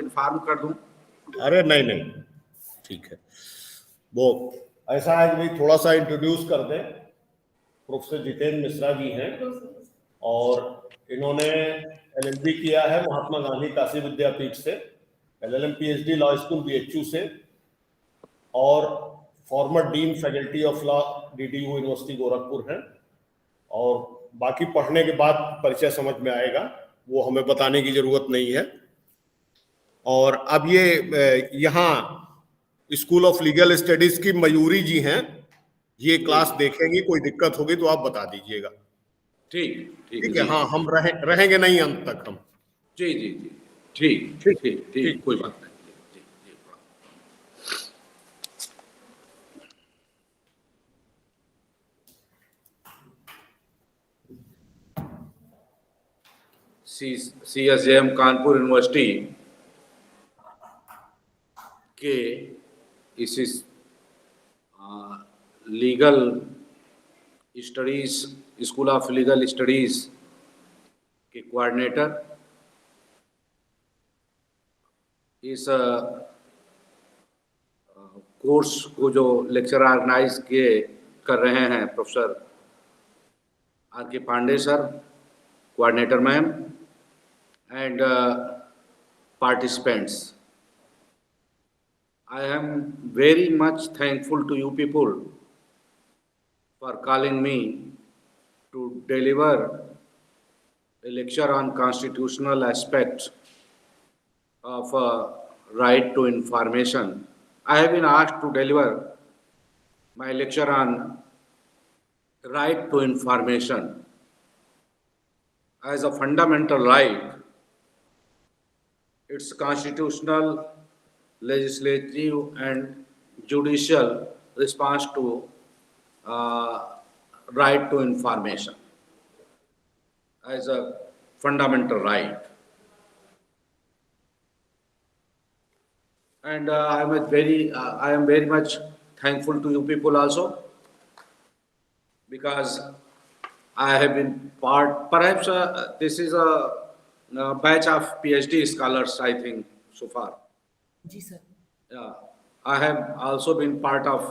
Inform कर दूं? अरे नहीं नहीं, ठीक है। वो ऐसा है कि भाई थोड़ा सा इंट्रोड्यूस कर दें। प्रोफेसर जितेंद्र मिश्रा जी हैं और इन्होंने एलएलबी किया है महात्मा गांधी काशी विद्यापीठ से, LLM PhD law school BHU से, और former dean faculty of law DDU university Gorakhpur हैं। और बाकी पढ़ने के बाद परिचय समझ में आएगा, वो हमें बताने की जरूरत नहीं है। और अब ये यहाँ स्कूल ऑफ लीगल स्टडीज की मयूरी जी हैं, ये क्लास देखेंगी, कोई दिक्कत होगी तो आप बता दीजिएगा। ठीक ठीक है। हाँ, हम रहेंगे नहीं अंत तक हम। जी जी जी, ठीक ठीक ठीक ठीक, कोई बात नहीं। जी जी, CSJM कानपुर यूनिवर्सिटी के इस legal studies, school of legal studies के कोऑर्डिनेटर, इस कोर्स को जो लेक्चर ऑर्गेनाइज किए कर रहे हैं professor R.K. Pandey sir, coordinator ma'am, and participants. I am very much thankful to you people for calling me to deliver a lecture on constitutional aspects of right to information. I have been asked to deliver my lecture on right to information as a fundamental right. It's constitutional, legislative and judicial response to right to information as a fundamental right. And I am very much thankful to you people also, because I have been part, perhaps this is a batch of PhD scholars, I think, so far. जी sir. Yeah, I have also been part of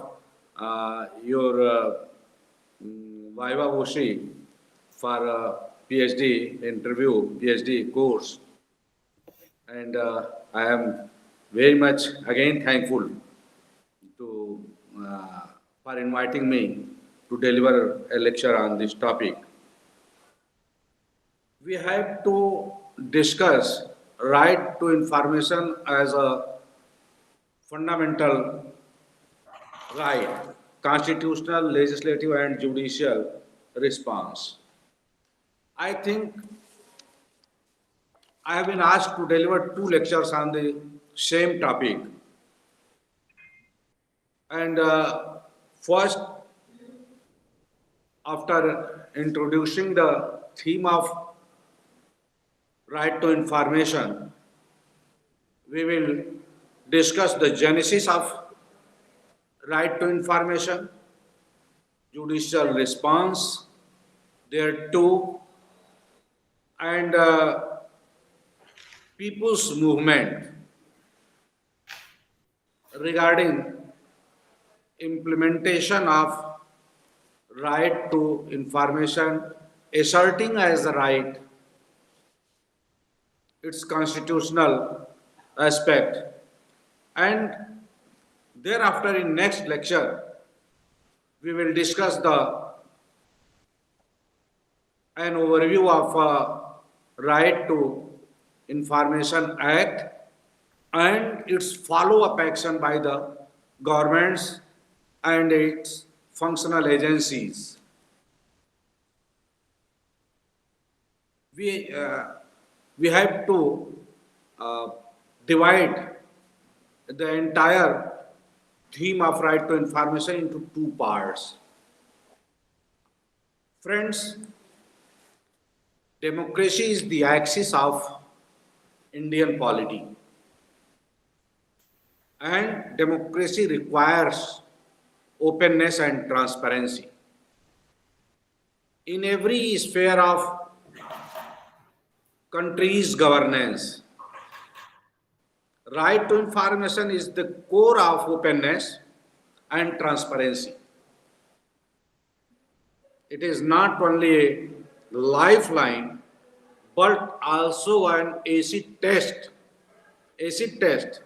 your Viva Voce for PhD interview, PhD course, and I am very much again thankful to for inviting me to deliver a lecture on this topic. We have to discuss right to information as a fundamental right, constitutional, legislative and judicial response. I think I have been asked to deliver 2 lectures on the same topic. And first, after introducing the theme of right to information, we will discuss the genesis of right to information, judicial response thereto, and people's movement regarding implementation of right to information, asserting as a right its constitutional aspect. And thereafter, in next lecture, we will discuss an overview of Right to Information Act and its follow-up action by the governments and its functional agencies. We have to divide the entire theme of right to information into 2 parts. Friends, democracy is the axis of Indian polity, and democracy requires openness and transparency. In every sphere of country's governance, Right to information is the core of openness and transparency. It is not only a lifeline, but also an acid test. Acid test.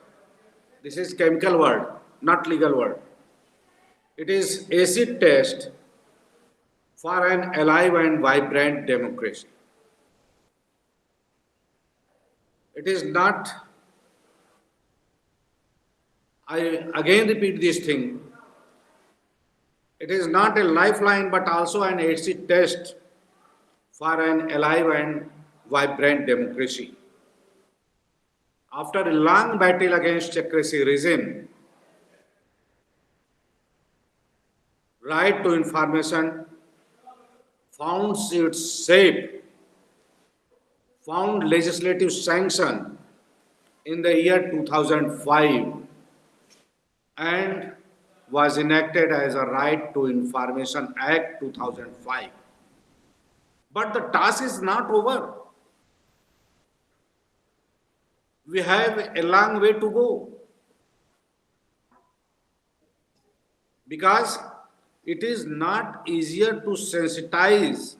This is chemical word, not legal word. It is acid test for an alive and vibrant democracy. It is not, I again repeat this thing, it is not a lifeline but also an acid test for an alive and vibrant democracy. After a long battle against secrecy regime, right to information found its shape, found legislative sanction in the year 2005 and was enacted as a Right to Information Act 2005. But the task is not over. We have a long way to go because it is not easier to sensitize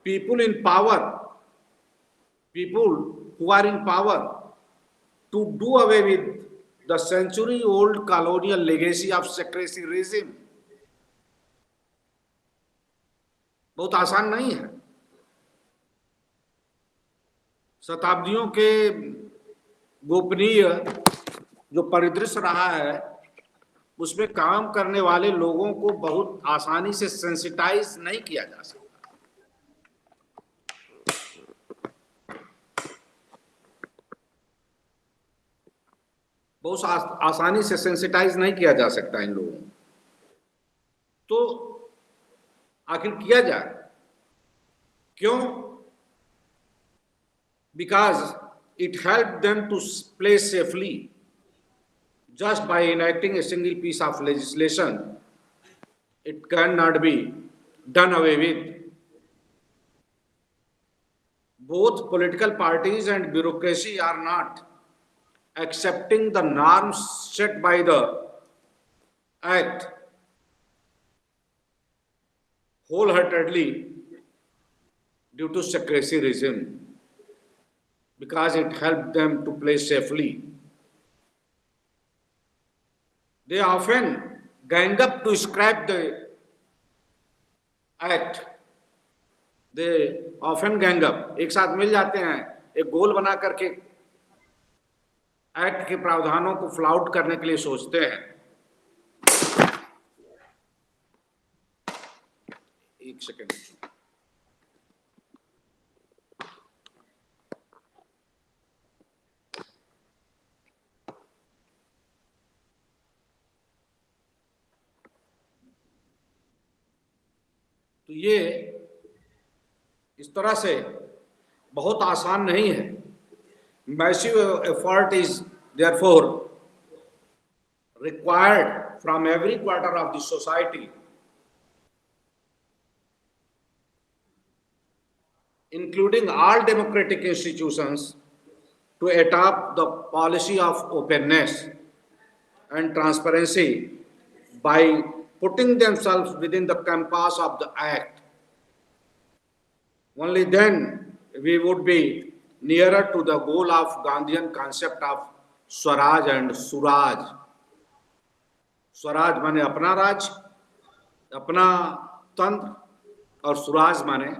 people in power, people who are in power, to do away with the century-old colonial legacy of secrecy regime. बहुत आसान नहीं है. शताब्दियों के गोपनीय जो परिदृश्य रहा है उसमें काम करने वाले लोगों को बहुत आसानी से सेंसिटाइज नहीं किया जा सकता. बहुत आसानी से सेंसिटाइज नहीं किया जा सकता इन लोगों को. तो आखिर किया जाए क्यों? Because it helped them to play safely. Just by enacting a single piece of legislation, it cannot be done away with. Both political parties and bureaucracy are not accepting the norms set by the Act wholeheartedly due to secrecy regime, because it helped them to play safely. They often gang up to scrap the Act. They often gang up, एक साथ मिल जाते हैं, एक गोल बना करके act के प्रावधानों को फ्लाउट करने के लिए सोचते हैं. एक सेकेंड. तो ये इस तरह से बहुत आसान नहीं है. Massive effort is therefore required from every quarter of the society, including all democratic institutions, to adopt the policy of openness and transparency by putting themselves within the compass of the Act. Only then we would be nearer to the goal of Gandhian concept of Swaraj and Suraj. Swaraj माने अपना राज, अपना तंत्र, और सुराज माने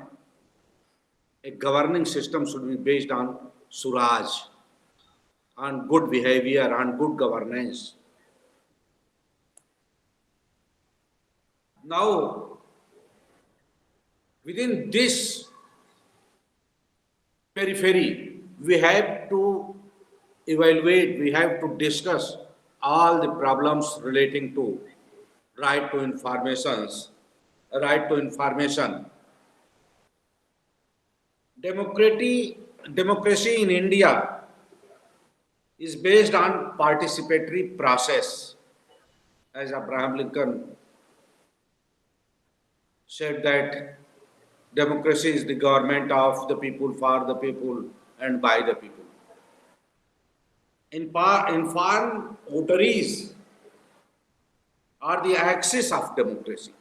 a governing system should be based on Suraj, on good behavior, on good governance. Now, within this periphery, we have to evaluate, we have to discuss all the problems relating to right to information. Democracy in India is based on participatory process, as Abraham Lincoln said that democracy is the government of the people, for the people, and by the people. Informed votaries are the axis of democracy.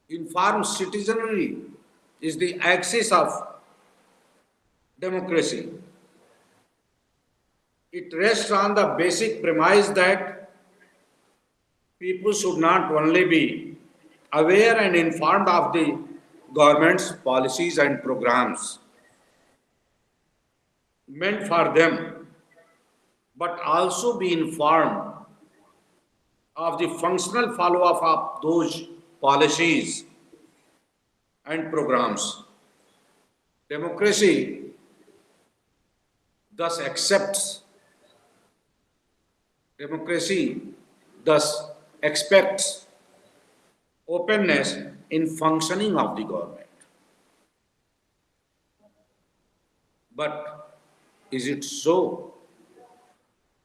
Informed citizenry is the axis of democracy. It rests on the basic premise that people should not only be aware and informed of the government's policies and programs meant for them, but also be informed of the functional follow-up of those policies and programs. Democracy thus accepts, democracy thus expects openness in functioning of the government. But is it so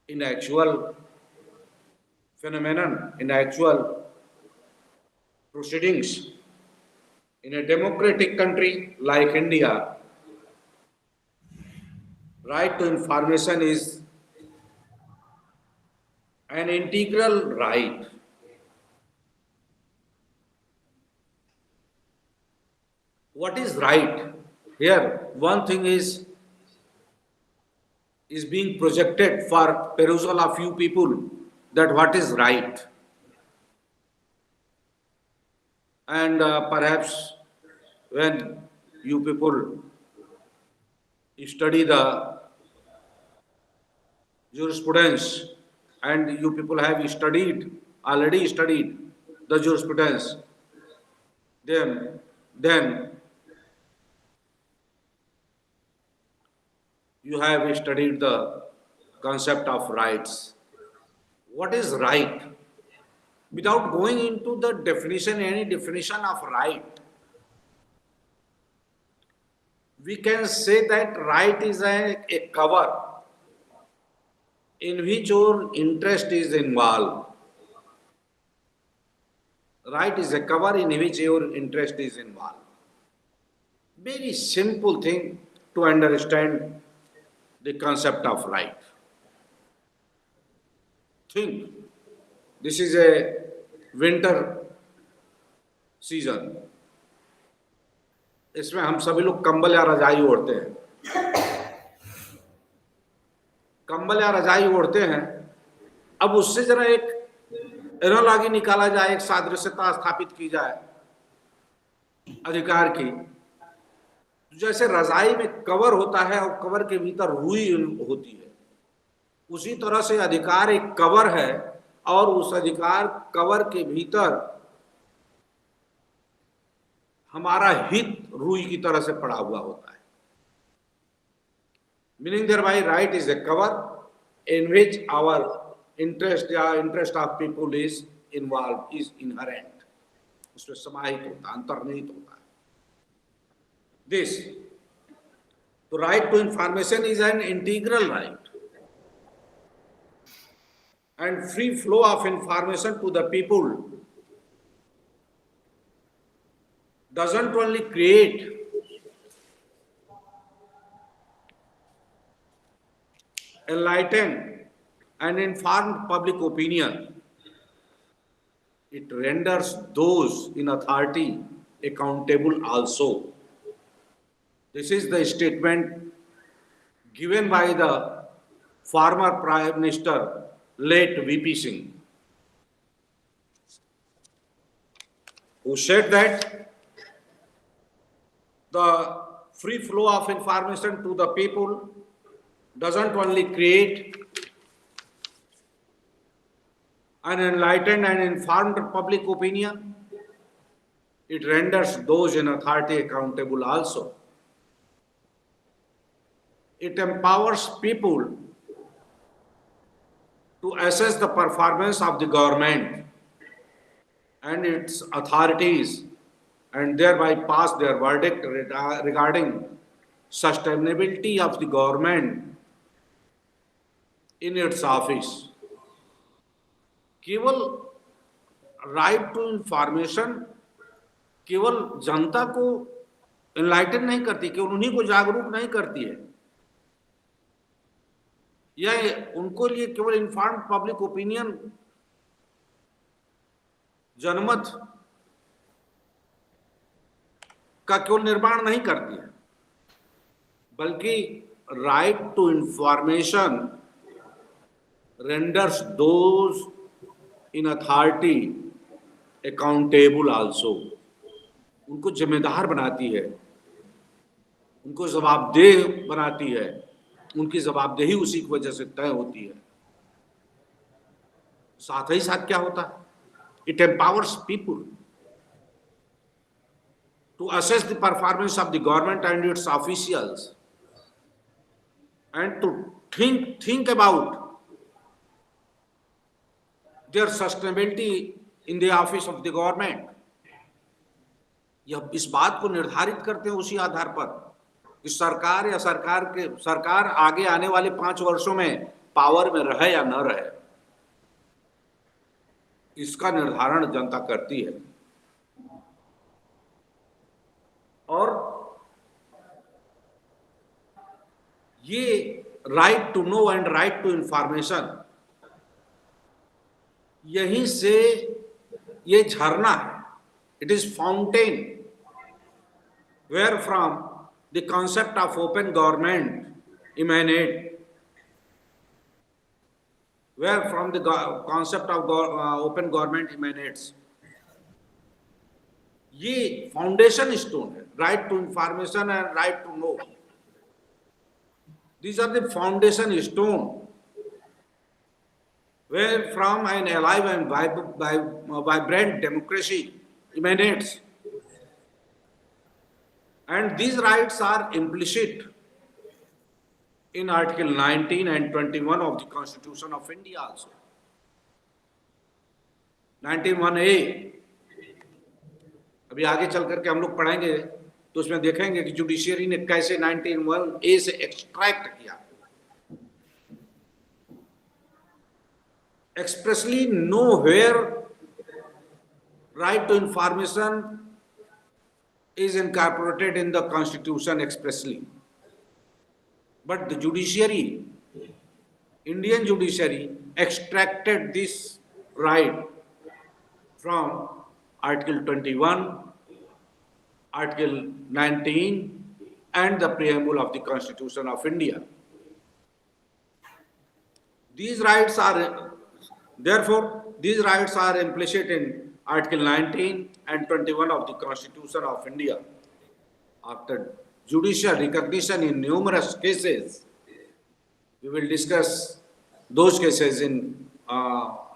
in actual phenomenon, in actual proceedings? In a democratic country like India, right to information is an integral right. What is right? Here, one thing is being projected for perusal of few people, that what is right. And perhaps when you people study the jurisprudence and you people have already studied the jurisprudence, then you have studied the concept of rights. What is right? Without going into the definition, any definition of right, we can say that right is a cover in which your interest is involved. Right is a cover in which your interest is involved. Very simple thing to understand the concept of right. Think, this is a winter season. इसमें हम सभी लोग कंबल या रजाई ओढ़ते हैं। कंबल या रजाई ओढ़ते हैं। अब उससे जरा एक एनालॉजी निकाला जाए, एक सादृश्यता स्थापित की जाए अधिकार की। जैसे रजाई में कवर होता है और कवर के भीतर रुई होती है, उसी तरह से अधिकार एक कवर है और उस अधिकार कवर के भीतर हमारा हित रुई की तरह से पड़ा हुआ होता है। Meaning thereby right is a cover in which our interest या interest of people is involve, is inherent, उसमें समाहित होता है, अंतर्निहित होता है। This, the right to information is an integral right, and free flow of information to the people doesn't only create enlightened and informed public opinion, it renders those in authority accountable also. This is the statement given by the former Prime Minister, late VP Singh, who said that the free flow of information to the people doesn't only create an enlightened and informed public opinion, it renders those in authority accountable also. It empowers people to assess the performance of the government and its authorities and thereby pass their verdict regarding sustainability of the government in its office. केवल right to information केवल जनता को enlighten नहीं करती, केवल उन्हीं को जागरूक नहीं करती है, या उनको लिए केवल इन्फॉर्म्ड पब्लिक ओपिनियन, जनमत का केवल निर्माण नहीं करती है, बल्कि right to information renders those in authority accountable also. उनको जिम्मेदार बनाती है, उनको जवाबदेह बनाती है, उनकी जवाबदेही उसी की वजह से तय होती है। साथ ही साथ क्या होता है, it empowers people to assess the performance of the government and its officials and to think about their sustainability in the office of the government। यह इस बात को निर्धारित करते हैं उसी आधार पर कि सरकार या सरकार आगे आने वाले 5 वर्षों में पावर में रहे या न रहे, इसका निर्धारण जनता करती है। और ये right to know and right to information, यहीं से ये झरना है, it is fountain wherefrom the concept of open government emanate, wherefrom the concept of open government emanates. ये फाउंडेशन स्टोन है, right to information and right to know. These are the foundation stone where from an alive and vibrant democracy emanates, and these rights are implicit in Article 19 and 21 of the Constitution of India also. 19(1)(a, अभी आगे चल करके हम लोग पढ़ेंगे तो उसमें देखेंगे कि जुडिशियरी ने कैसे 19(1)(a से एक्सट्रैक्ट किया। Expressly nowhere right to information is incorporated in the constitution expressly, but the judiciary, Indian judiciary, extracted this right from Article 21, Article 19 and the preamble of the Constitution of India. These rights are, therefore, these rights are implicit in Article 19 and 21 of the Constitution of India. After judicial recognition in numerous cases, we will discuss those cases in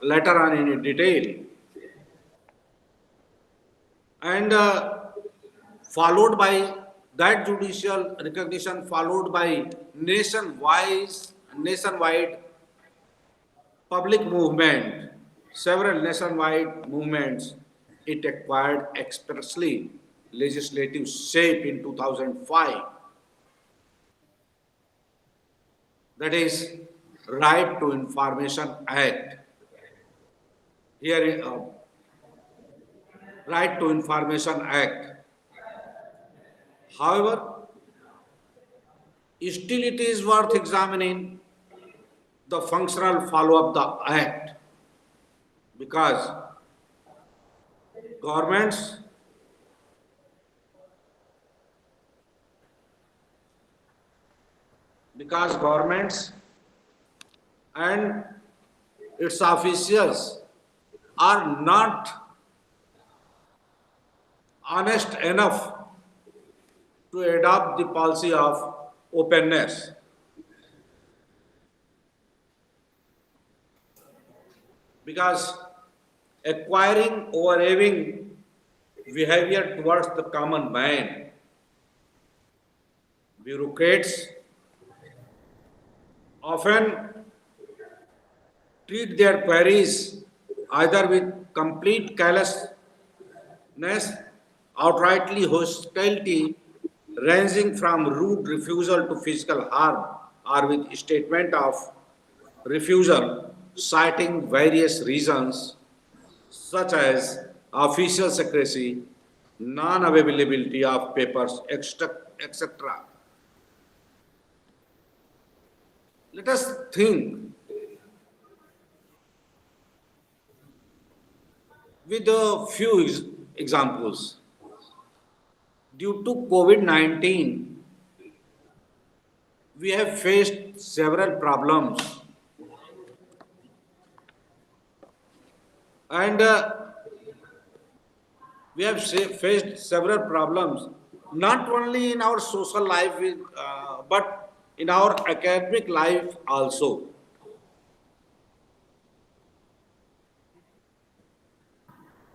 later on in detail, and followed by that judicial recognition, followed by nationwide public movement, several nationwide movements, it acquired expressly legislative shape in 2005. That is Right to Information Act. Here, Right to Information Act. However, still it is worth examining the functional follow-up of the Act, because governments and its officials are not honest enough to adopt the policy of openness. Because acquiring overwhelming behavior towards the common man, bureaucrats often treat their queries either with complete carelessness, outrightly hostility, ranging from rude refusal to physical harm, or with statement of refusal, citing various reasons such as official secrecy, non-availability of papers, etc. Let us think with a few examples. Due to COVID-19, we have faced several problems, and we have faced several problems, not only in our social life, but in our academic life also.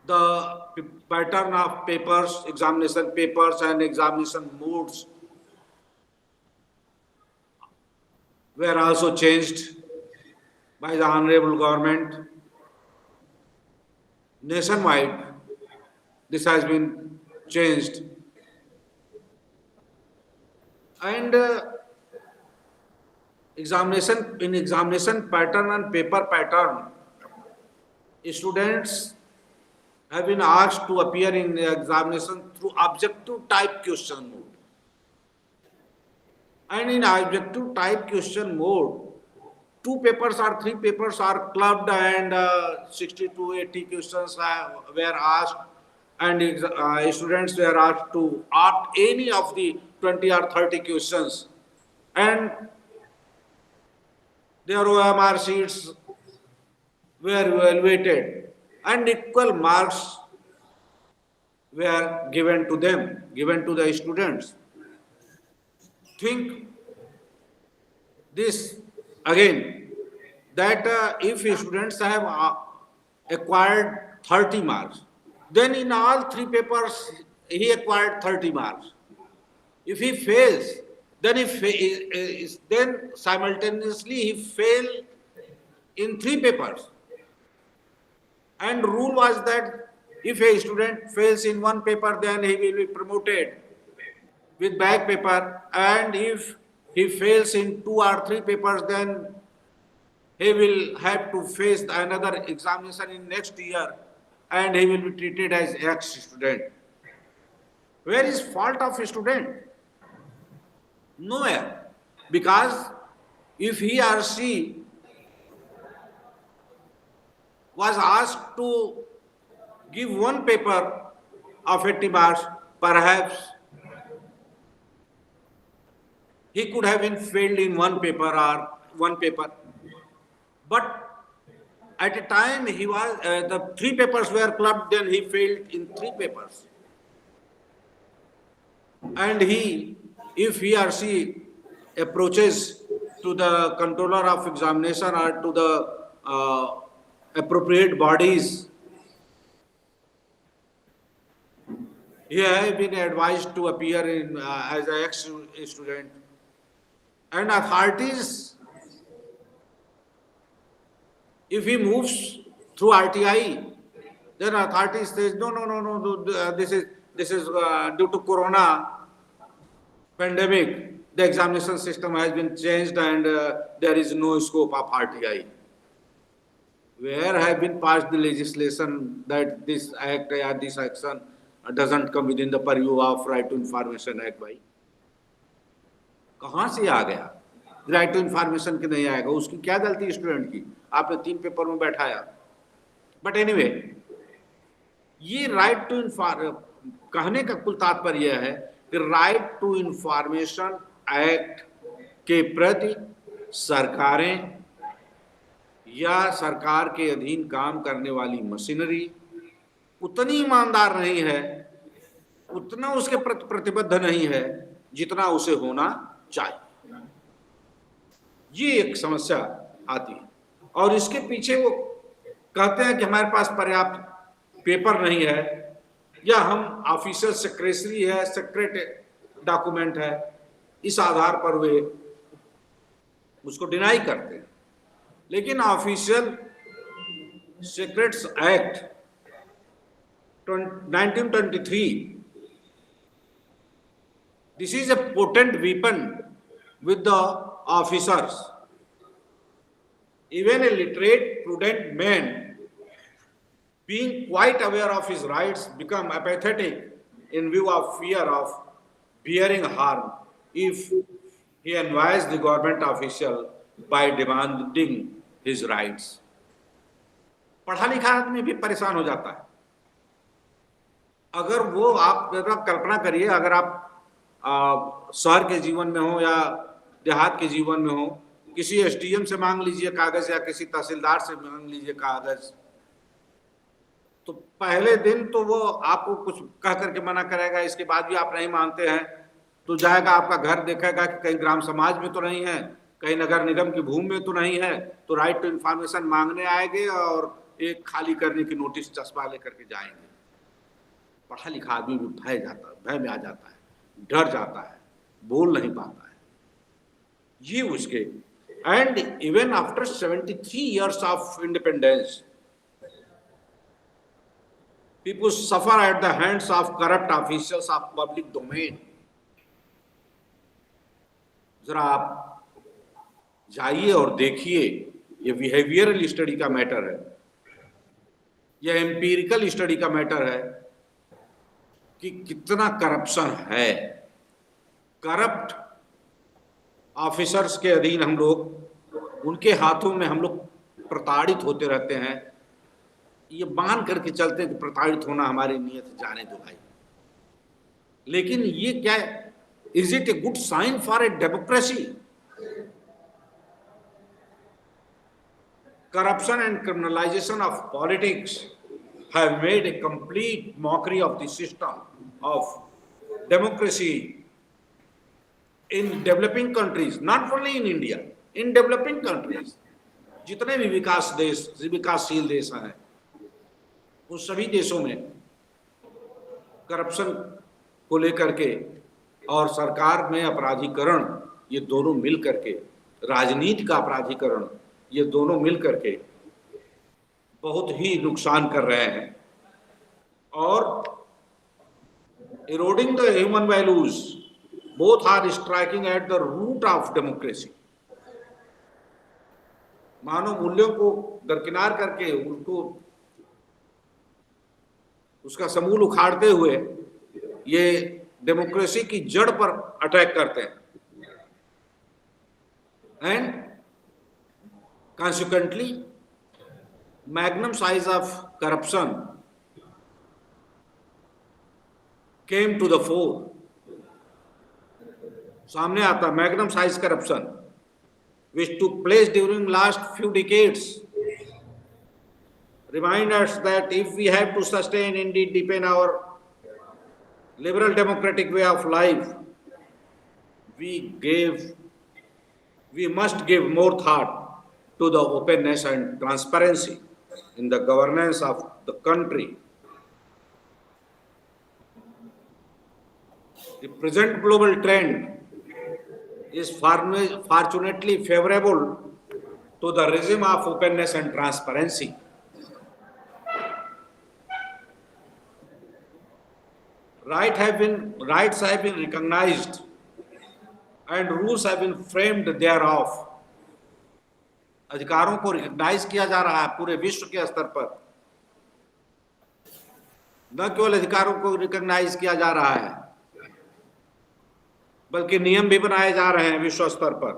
The pattern of papers, examination papers and examination modes were also changed by the honorable government. Nationwide, this has been changed. And examination pattern and paper pattern, students have been asked to appear in the examination through objective type question mode. And in objective type question mode, two papers or three papers are clubbed, and 60 to 80 questions were asked, and students were asked to opt any of the 20 or 30 questions, and their OMR sheets were evaluated, and equal marks were given to them, given to the students. Think this again, that if students have acquired 30 marks, then in all three papers he acquired 30 marks. If he fails, then then simultaneously he fail in three papers. And rule was that if a student fails in one paper, then he will be promoted with back paper, and if he fails in two or three papers, then he will have to face another examination in next year, and he will be treated as ex-student. Where is fault of a student? Nowhere. Because if he or she was asked to give one paper of 80 marks, perhaps he could have been failed in one paper or one paper. But at a time he was, the three papers were clubbed, then he failed in three papers. And if he or she approaches to the controller of examination or to the appropriate bodies, he has been advised to appear in as an ex-student, and authorities, if he moves through RTI, then authorities says no, this is due to Corona pandemic, the examination system has been changed, and there is no scope of RTI. Where have been passed the legislation that this act or this action doesn't come within the purview of Right to Information Act? भाई कहाँ से आ गया? Right to information की नहीं आएगा, उसकी क्या गलती स्टूडेंट की? आपने तीन पेपर में बैठाया. बट एनीवे, ये राइट टू कहने का कुल तात्पर्य है कि राइट टू इंफॉर्मेशन एक्ट के प्रति सरकारें या सरकार के अधीन काम करने वाली मशीनरी उतनी ईमानदार नहीं है, उतना उसके प्रति प्रतिबद्ध नहीं है जितना उसे होना चाहिए. ये एक समस्या आती है, और इसके पीछे वो कहते हैं कि हमारे पास पर्याप्त पेपर नहीं है, या हम ऑफिशियल सेक्रेटरी है, सेक्रेट डॉक्यूमेंट है, इस आधार पर वे उसको डिनाई करते हैं. लेकिन official secrets act 1923, this is a potent weapon with the officers. Even a literate, prudent man, being quite aware of his rights, become apathetic in view of fear of bearing harm if he annoys the government official by demanding his rights. पढ़ा लिखा आदमी भी परेशान हो जाता है। अगर वो आप जरा कल्पना करिए, अगर आप शहर के जीवन में हो या देहात के जीवन में हो, किसी एसडीएम से मांग लीजिए कागज या किसी तहसीलदार से मांग लीजिए कागज, तो पहले दिन तो वो आपको कुछ कह करके मना करेगा, इसके बाद भी आप नहीं मानते हैं तो जाएगा आपका घर देखेगा कि कहीं ग्राम समाज में तो नहीं है, कहीं नगर निगम की भूमि में तो नहीं है, तो राइट टू इंफॉर्मेशन मांगने आएंगे और एक खाली करने की नोटिस चस्पा लेकर के जाएंगे। पढ़ा लिखा आदमी भी भय में आ जाता है, डर जाता है, बोल नहीं पाता है। ये उसके and even after 73 years of independence, people suffer at the hands of corrupt officials of public domain. जरा आप जाइए और देखिए, ये बिहेवियरल स्टडी का मैटर है, यह एम्पिरिकल स्टडी का मैटर है कि कितना करप्शन है। करप्ट ऑफिसर्स के अधीन हम लोग, उनके हाथों में हम लोग प्रताड़ित होते रहते हैं। ये मान करके चलते हैं कि प्रताड़ित होना हमारी नियत, जाने दो भाई। लेकिन ये क्या, is it a good sign for a democracy? Corruption and criminalization of politics have made a complete mockery of the system of democracy in developing countries, not only in India, in developing countries. जितने भी विकासशील देश हैं, उस सभी देशों में corruption को लेकर के और सरकार में अपराधीकरण, ये दोनों मिल करके, राजनीति का अपराधीकरण, ये दोनों मिल करके बहुत ही नुकसान कर रहे हैं और eroding the human values, both are striking at the root of democracy. मानव मूल्यों को दरकिनार करके उनको, उसका समूल उखाड़ते हुए ये डेमोक्रेसी की जड़ पर अटैक करते हैं। And consequently, magnum size of corruption came to the fore. सामने आता magnum size corruption which took place during last few decades. Remind us that if we have to sustain, indeed deepen our liberal democratic way of life, we must give more thought to the openness and transparency in the governance of the country. The present global trend is fortunately favorable to the regime of openness and transparency. Rights have been recognized and rules have been framed thereof. अधिकारों को recognize किया जा रहा है पूरे विश्व के स्तर पर। न केवल अधिकारों को रिकॉग्नाइज किया जा रहा है, बल्कि नियम भी बनाए जा रहे हैं विश्व स्तर पर।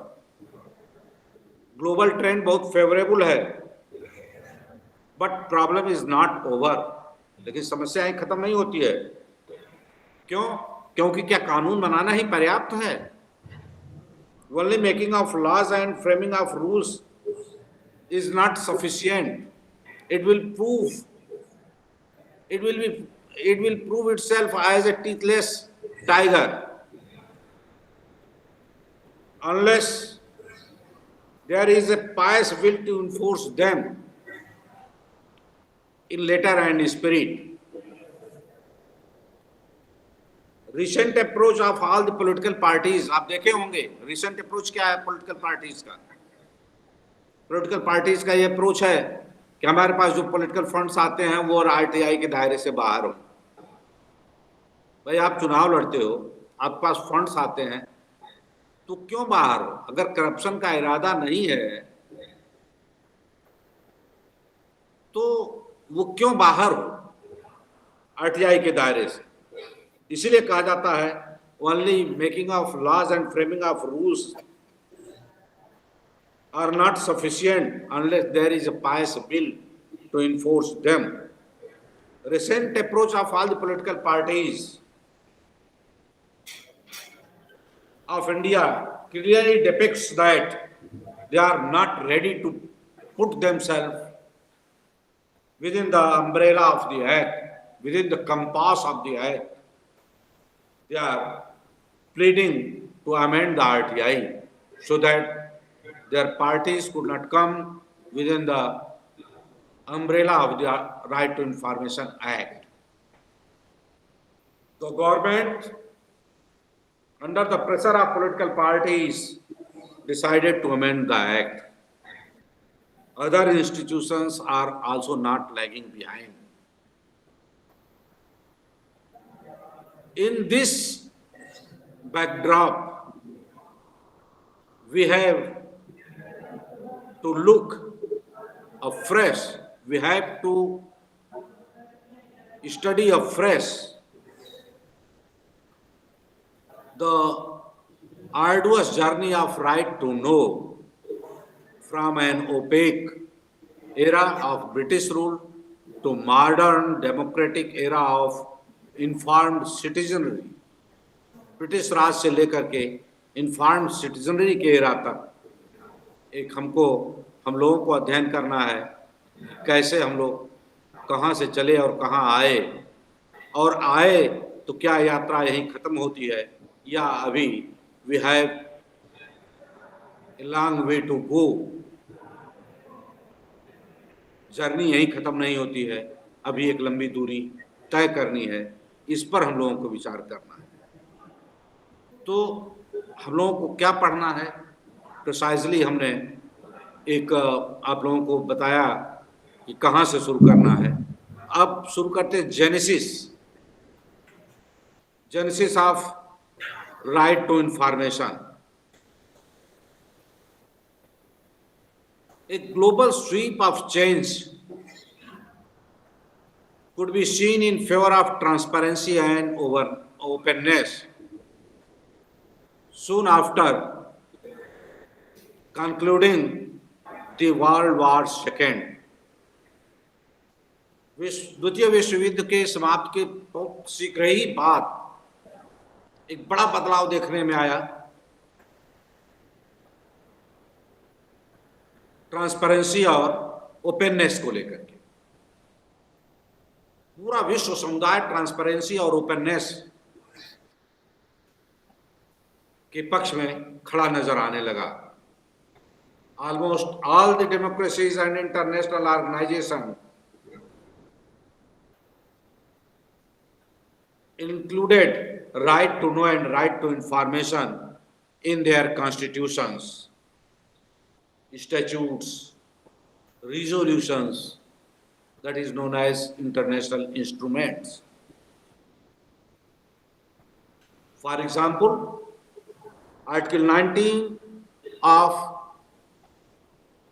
ग्लोबल ट्रेंड बहुत फेवरेबल है, but problem is not over. लेकिन समस्याएं खत्म नहीं होती है। क्यों? क्योंकि क्या कानून बनाना ही पर्याप्त है? Only making of laws and framing of rules is not sufficient. It will prove itself as a teethless tiger unless there is a pious will to enforce them in letter and spirit. Recent approach of all the political parties, आप देखे होंगे recent approach क्या है political parties का। Political parties का ये approach है कि हमारे पास जो पॉलिटिकल फंड्स आते हैं वो आरटीआई के दायरे से बाहर हो। भाई आप चुनाव लड़ते हो, आपके पास फंड्स आते हैं, तो क्यों बाहर हो? अगर करप्शन का इरादा नहीं है तो वो क्यों बाहर हो आरटीआई के दायरे से? इसीलिए कहा जाता है only making of laws and framing of rules are not sufficient unless there is a pious will to enforce them. Recent approach of all the political parties of India clearly depicts that they are not ready to put themselves within the umbrella of the act, within the compass of the act. They are pleading to amend the RTI so that their parties could not come within the umbrella of the Right to Information Act. The government, under the pressure of political parties, decided to amend the act. Other institutions are also not lagging behind. In this backdrop, we have to look afresh, we have to study afresh the arduous journey of right to know from an opaque era of British rule to modern democratic era of informed citizenry. British Raj से लेकर के informed citizenry के era तक एक हम लोगों को अध्ययन करना है कैसे हम लोग कहाँ से चले और कहाँ आए, और आए तो क्या यात्रा यहीं खत्म होती है या अभी we have a long way to go, journey यहीं खत्म नहीं होती है, अभी एक लंबी दूरी तय करनी है। इस पर हम लोगों को विचार करना है। तो हम लोगों को क्या पढ़ना है प्रिसाइजली, हमने एक आप लोगों को बताया कि कहाँ से शुरू करना है। अब शुरू करते हैं genesis of right to information. A global sweep of change could be seen in favor of transparency and openness soon after concluding the World War II. द्वितीय विश्व युद्ध के समाप्त के बहुत शीघ्र ही बाद एक बड़ा बदलाव देखने में आया ट्रांसपेरेंसी और ओपननेस को लेकर के। पूरा विश्व समुदाय ट्रांसपेरेंसी और ओपननेस के पक्ष में खड़ा नजर आने लगा। Almost all the democracies and international organisation included right to know and right to information in their constitutions, statutes, resolutions, that is known as international instruments. For example, Article 19 of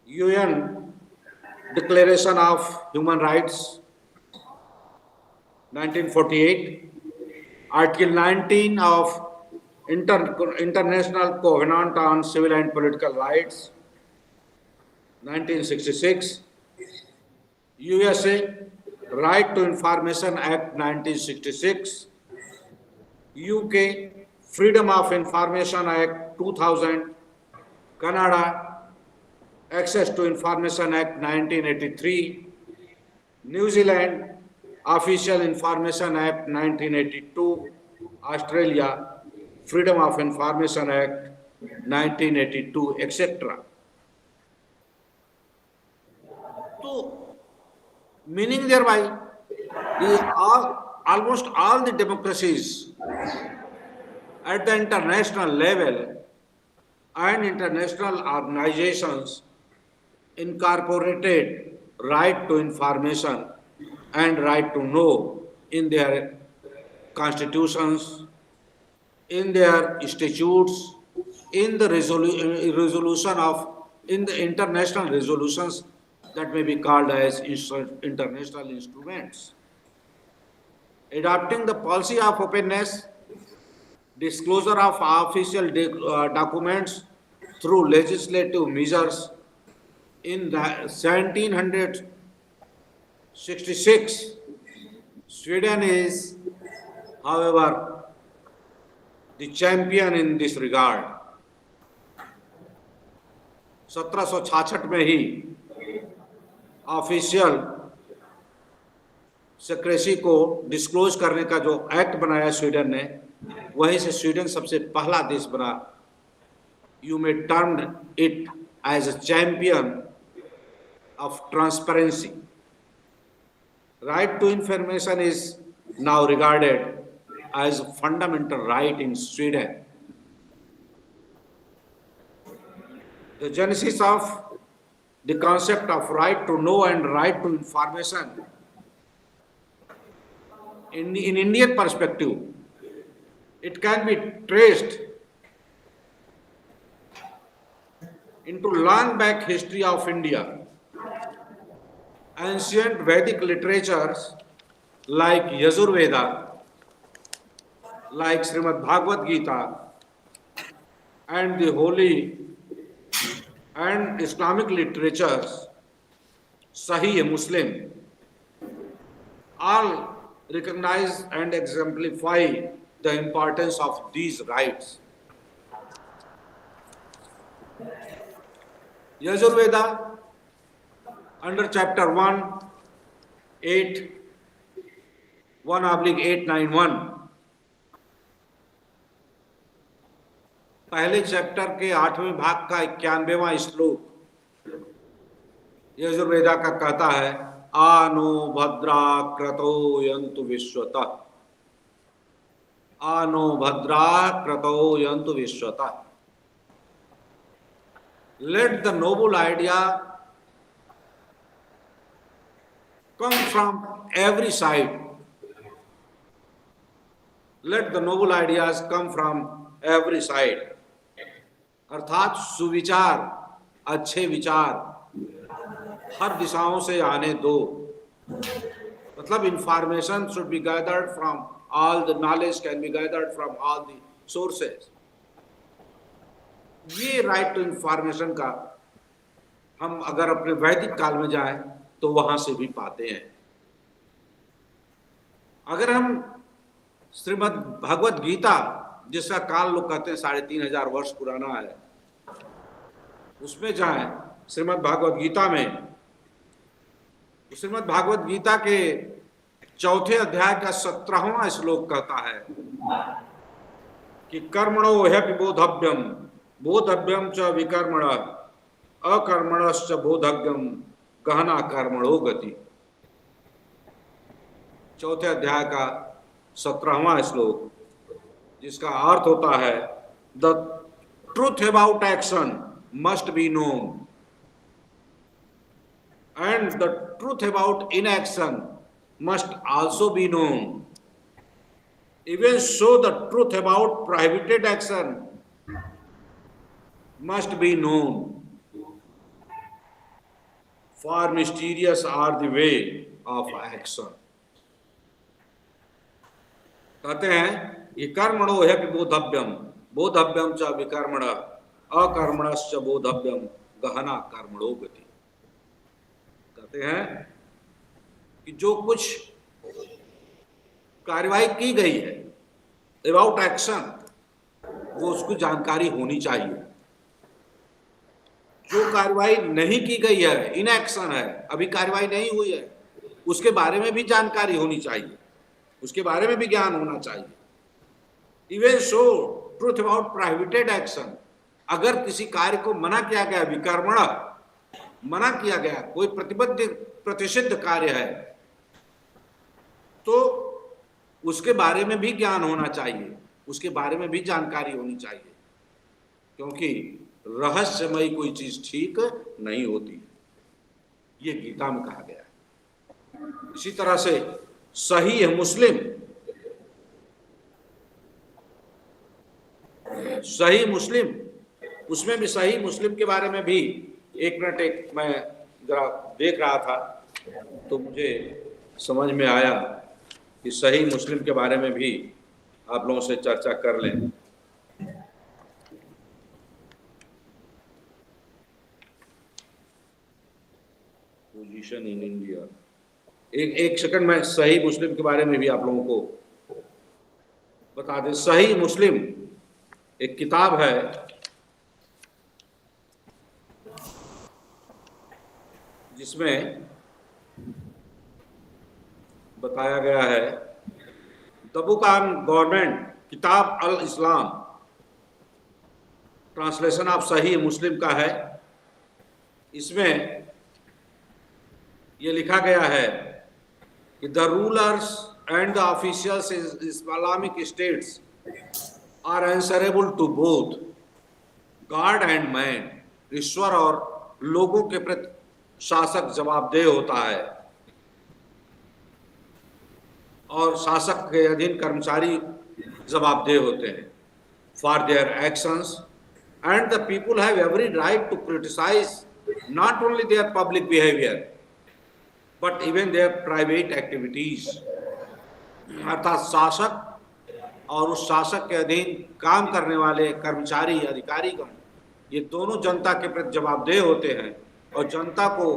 UN Declaration of Human Rights, 1948, Article 19 of International Covenant on Civil and Political Rights, 1966, USA Right to Information Act 1966, UK Freedom of Information Act 2000, Canada Access to Information Act 1983, New Zealand Official Information Act 1982, Australia Freedom of Information Act 1982, etc. So, meaning thereby, almost all the democracies at the international level and international organizations incorporated right to information and right to know in their constitutions, in their statutes, in the in the international resolutions that may be called as international instruments. adopting the policy of openness, disclosure of official documents through legislative measures. In 1766, Sweden is, however, the champion in this regard. 1766 में ही official secrecy को disclose करने का जो act बनाया Sweden ने, वहीं से Sweden सबसे पहला देश बना. You may term it as a champion of transparency. Right to information is now regarded as a fundamental right in Sweden. The genesis of the concept of right to know and right to information in Indian perspective, it can be traced into long back history of India. Ancient Vedic literatures like Yajurveda, like Srimad Bhagavad Gita, and the holy and Islamic literatures, Sahih Muslim, all recognize and exemplify the importance of these rights. Yajurveda, under chapter 1, 1/891, पहले chapter के 8वें भाग का 91वां श्लोक यजुर्वेदा का कहता है, आनो भद्रा क्रतो यन्तु विश्वतः, आनो भद्रा क्रतो यन्तु विश्वतः. Let the noble idea come from every side. Let the noble ideas come from every side. अर्थात सुविचार, अच्छे विचार हर दिशाओं से आने दो. मतलब information should be gathered from all the knowledge can be gathered from all the sources. ये राइट टू इंफॉर्मेशन का हम अगर अपने वैदिक काल में जाएं तो वहां से भी पाते हैं. अगर हम श्रीमद् भगवत गीता, जिसका काल लोग कहते हैं 3500 वर्ष पुराना है, उसमें जाएं, श्रीमद् भागवत गीता में, श्रीमद् भागवत गीता के 4थे अध्याय का 17वां श्लोक कहता है कि कर्मणो ह्यपि बोधव्यम, बोधव्यम च विकर्मण, अकर्मणश्च बोधव्यम, गहना कर्मणो गति. 4थे अध्याय का 17वां श्लोक, जिसका अर्थ होता है, the truth about action must be known and the truth about inaction must also be known. Even so, the truth about prohibited action must be known, for mysterious are the way of action. कहते हैं ये कर्मणो ह्यपि बोधव्यम, बोधव्यम च विकर्मण, अकर्मणश्च बोधव्यम, गहना कर्मणो गति. कहते हैं कि जो कुछ कार्यवाही की गई है अबाउट एक्शन, वो उसको जानकारी होनी चाहिए. जो कार्यवाही नहीं की गई है, इन एक्शन है, अभी कार्यवाही नहीं हुई है, उसके बारे में भी जानकारी होनी चाहिए, उसके बारे में भी ज्ञान होना चाहिए. Even so truth about prohibited action, अगर किसी कार्य को मना किया गया, विकर्मण मना किया गया, कोई प्रतिबद्ध प्रतिषिद्ध कार्य है, तो उसके बारे में भी ज्ञान होना चाहिए, उसके बारे में भी जानकारी होनी चाहिए, क्योंकि रहस्यमयी कोई चीज ठीक नहीं होती. ये गीता में कहा गया है. इसी तरह से सही मुस्लिम, सही मुस्लिम, उसमें भी सही मुस्लिम के बारे में भी एक मिनट मैं जरा देख रहा था तो मुझे समझ में आया कि सही मुस्लिम के बारे में भी आप लोगों से चर्चा कर लें। पोजीशन इन इंडिया, एक सेकंड में सही मुस्लिम के बारे में भी आप लोगों को बता दें। सही मुस्लिम एक किताब है, जिसमें बताया गया है, द बुक ऑन गवर्नमेंट, किताब अल इस्लाम, ट्रांसलेशन ऑफ सही मुस्लिम का है। इसमें ये लिखा गया है कि the rulers and the officials in Islamic states are answerable to both God and man. ईश्वर और लोगों के प्रति शासक जवाबदेह होता है और शासक के अधीन कर्मचारी जवाबदेह होते हैं for their actions, and the people have every right to criticise not only their public behaviour but even their private activities. अर्थात शासक और उस शासक के अधीन काम करने वाले कर्मचारी, अधिकारीगण, ये दोनों जनता के प्रति जवाबदेह होते हैं और जनता को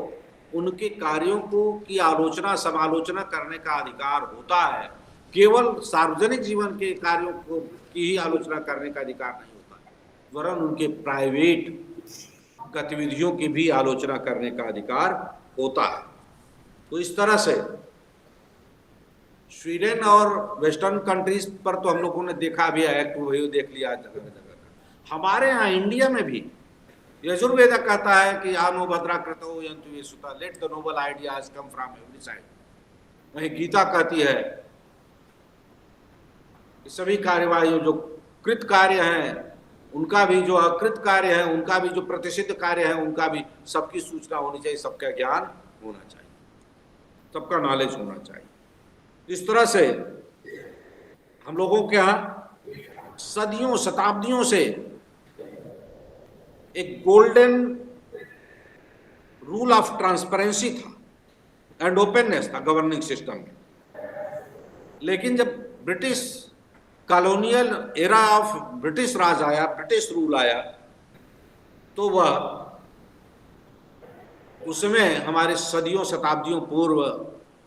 उनके कार्यों को की आलोचना समालोचना करने का अधिकार होता है। केवल सार्वजनिक जीवन के कार्यों को की ही आलोचना करने का अधिकार नहीं होता, वरन उनके प्राइवेट गतिविधियों की भी आलोचना करने का अधिकार होता है। तो इस तरह से स्वीडन और वेस्टर्न कंट्रीज पर तो हम लोगों ने देखा भी है, एक्ट वही देख लिया जगह जगह। हमारे यहाँ इंडिया में भी यजुर्वेद कहता है कि आनो भद्रा कृतो यन्तु ये सुता, let the noble ideas come from every side. वहीं गीता कहती है कि सभी कार्यवाही जो कृत कार्य हैं उनका भी, जो अकृत कार्य है उनका भी, जो प्रतिषिद्ध कार्य है उनका भी सबकी सूचना होनी चाहिए, सबका ज्ञान होना चाहिए, सबका नॉलेज होना चाहिए। इस तरह से हम लोगों के यहाँ सदियों शताब्दियों से एक गोल्डन रूल ऑफ ट्रांसपेरेंसी था एंड ओपननेस था गवर्निंग सिस्टम में। लेकिन जब British colonial era of British Raj आया, ब्रिटिश रूल आया, तो वह उसमें हमारे सदियों शताब्दियों पूर्व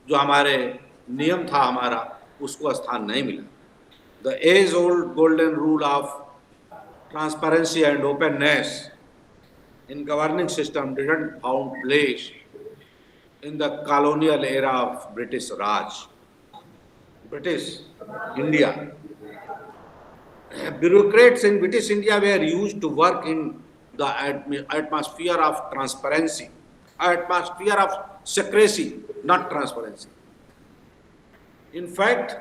जो हमारे नियम था हमारा, उसको स्थान नहीं मिला। The age old golden rule of transparency and openness in governing system didn't found place in the colonial era of British Raj, British India. Bureaucrats in British India were used to work in the atmosphere of transparency, atmosphere of secrecy, not transparency. In fact,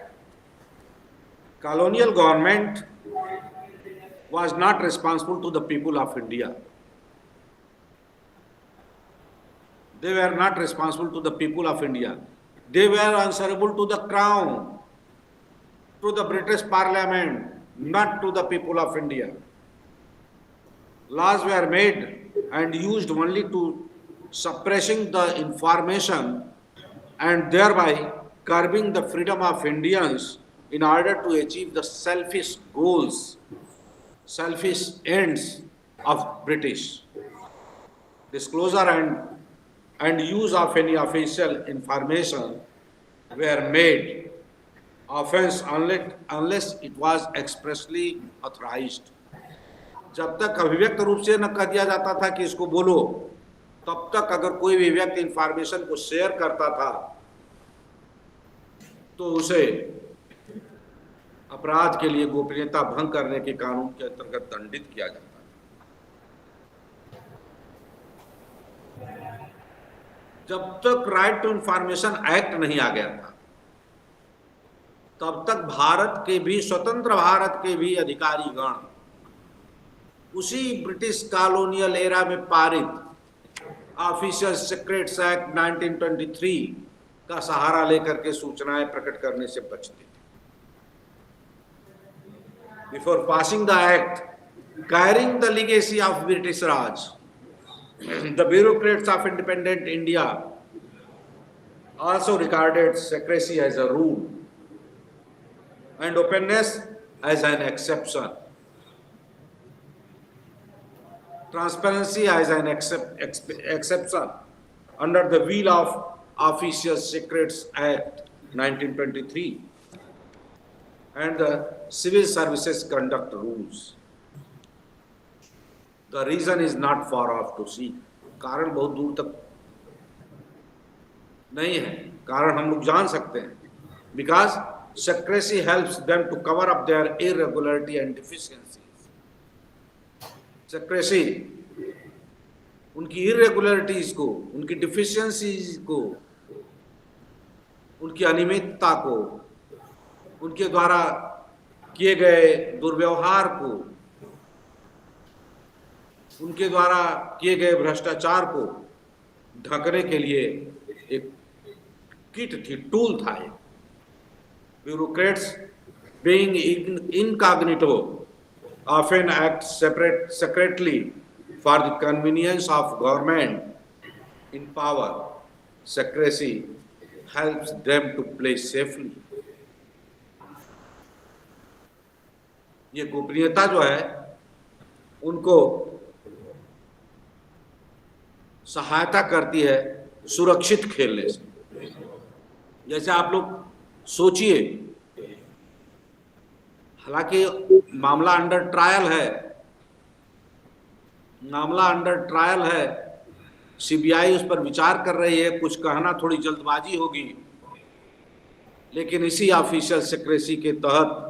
colonial government was not responsible to the people of India. They were not responsible to the people of India. They were answerable to the crown, to the British Parliament, not to the people of India. Laws were made and used only to suppressing the information and thereby curbing the freedom of Indians in order to achieve the selfish goals, selfish ends of British. Disclosure and use of any official information were made offense unless it was expressly authorized. जब तक अभिव्यक्त रूप से न कह दिया जाता था कि इसको बोलो, तब तक अगर कोई भी व्यक्ति इंफॉर्मेशन को शेयर करता था तो उसे अपराध के लिए गोपनीयता भंग करने के कानून के अंतर्गत दंडित किया जाता है। जब तक राइट टू इंफॉर्मेशन एक्ट नहीं आ गया था, तब तक भारत के भी, स्वतंत्र भारत के भी अधिकारीगण उसी ब्रिटिश कॉलोनियल एरा में पारित ऑफिशियल सीक्रेट्स एक्ट 1923 का सहारा लेकर के सूचनाएं प्रकट करने से बचते थे। Before passing the act carrying the legacy of British Raj, the bureaucrats of independent India also regarded secrecy as a rule and openness as an exception. Transparency as an exception under the wheel of Official Secrets Act 1923 and the Civil Services Conduct Rules. The reason is not far off to see. कारण बहुत दूर तक नहीं है, कारण हम लोग जान सकते हैं. Because secrecy helps them to cover up their irregularity and deficiencies. Secrecy उनकी irregularities को, उनकी deficiencies को, उनकी अनियमितता को, उनके द्वारा किए गए दुर्व्यवहार को, उनके द्वारा किए गए भ्रष्टाचार को ढकने के लिए एक किट थी, टूल था. एक bureaucrats being incognito often act secretly for the convenience of government in power. Secrecy helps them to play safely. ये गोपनीयता जो है उनको सहायता करती है सुरक्षित खेलने से. जैसे आप लोग सोचिए, हालांकि मामला अंडर ट्रायल है, सीबीआई उस पर विचार कर रही है, कुछ कहना थोड़ी जल्दबाजी होगी, लेकिन इसी ऑफिशियल सेक्रेसी के तहत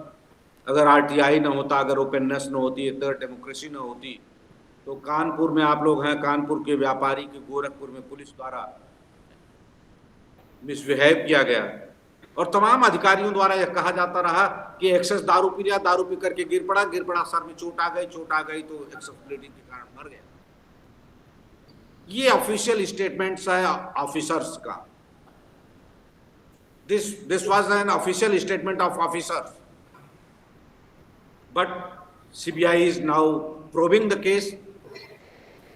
अगर आरटीआई न होता, अगर ओपननेस न होती, अगर डेमोक्रेसी न होती, तो कानपुर में आप लोग हैं, कानपुर के व्यापारी के गोरखपुर में पुलिस द्वारा मिसबिहेव किया गया और तमाम अधिकारियों द्वारा यह कहा जाता रहा कि एक्सेस दारू पी लिया, दारू पी करके गिर पड़ा, सर में चोट आ गई तो एक्सेस ब्लीडिंग के कारण मर गया. ये ऑफिशियल स्टेटमेंट्स है ऑफिसर्स का. This was an official statement of officers, but CBI is now probing the case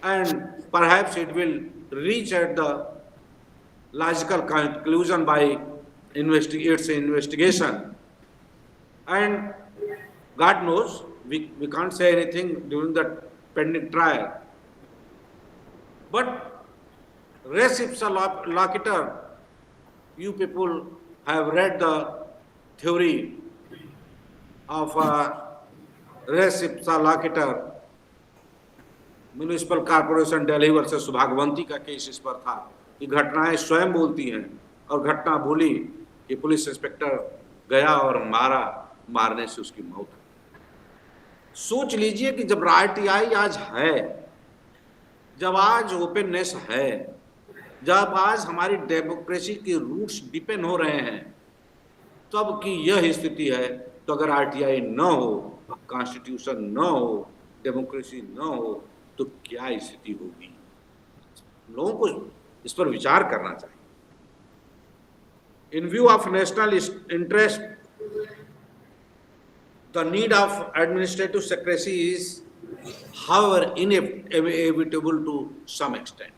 and perhaps it will reach at the logical conclusion by its investigation, and God knows we can't say anything during the pending trial, but res ipsa loquitur, you people have read the theory of res ipsa loquitur. Municipal corporation Delhi versus Bhagwanti का case इस पर था कि घटनाएं स्वयं बोलती हैं और घटना बोली कि पुलिस इंस्पेक्टर गया और मारने से उसकी मौत. सोच लीजिए कि जब आरटीआई आज है, जब आज ओपननेस है, जब आज हमारी डेमोक्रेसी के रूट्स डिपेंड हो रहे हैं, तब की यह स्थिति है. तो अगर आरटीआई न हो, कॉन्स्टिट्यूशन न हो, डेमोक्रेसी न हो, तो क्या स्थिति होगी? लोगों को इस पर विचार करना चाहिए. In view of national interest, the need of administrative secrecy is however inevitable to some extent.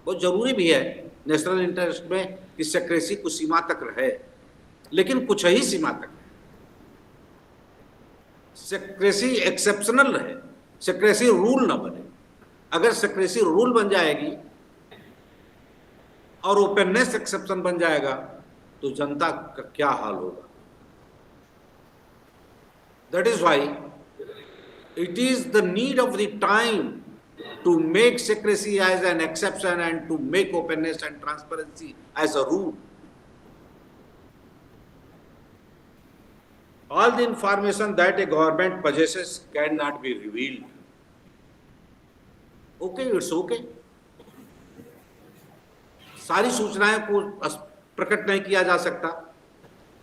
बहुत जरूरी भी है नेशनल इंटरेस्ट में कि सेक्रेसी कुछ सीमा तक रहे, लेकिन कुछ ही सीमा तक. सेक्रेसी एक्सेप्शनल रहे, सेक्रेसी रूल ना बने. अगर सेक्रेसी रूल बन जाएगी और ओपननेस एक्सेप्शन बन जाएगा तो जनता का क्या हाल होगा? That is why it is the need of the time to make secrecy as an exception and to make openness and transparency as a rule. All the information that a government possesses cannot be revealed. Okay, it's okay. सारी सूचनाएं को प्रकट नहीं किया जा सकता,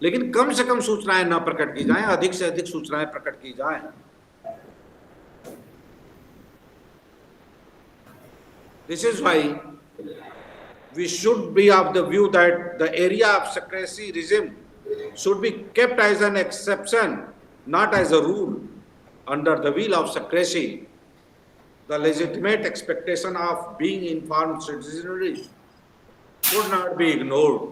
लेकिन कम से कम सूचनाएं ना प्रकट की जाएं, अधिक से अधिक सूचनाएं प्रकट की जाएं. This is why we should be of the view that the area of secrecy regime should be kept as an exception, not as a rule. Under the wheel of secrecy, the legitimate expectation of being informed citizenry could not be ignored.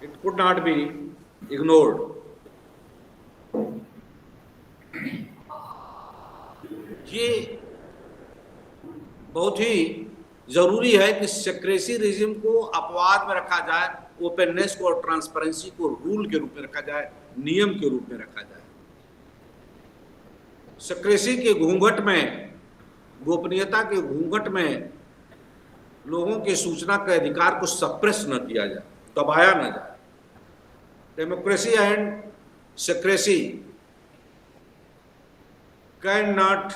It could not be ignored. ये बहुत ही जरूरी है कि secrecy regime को अपवाद में रखा जाए, ओपननेस को और ट्रांसपेरेंसी को रूल के रूप में रखा जाए, नियम के रूप में रखा जाए। सेक्रेसी के घूंघट में, गोपनीयता के घूंघट में लोगों के सूचना के अधिकार को सप्रेस न किया जाए, दबाया न जाए। Democracy and secrecy can not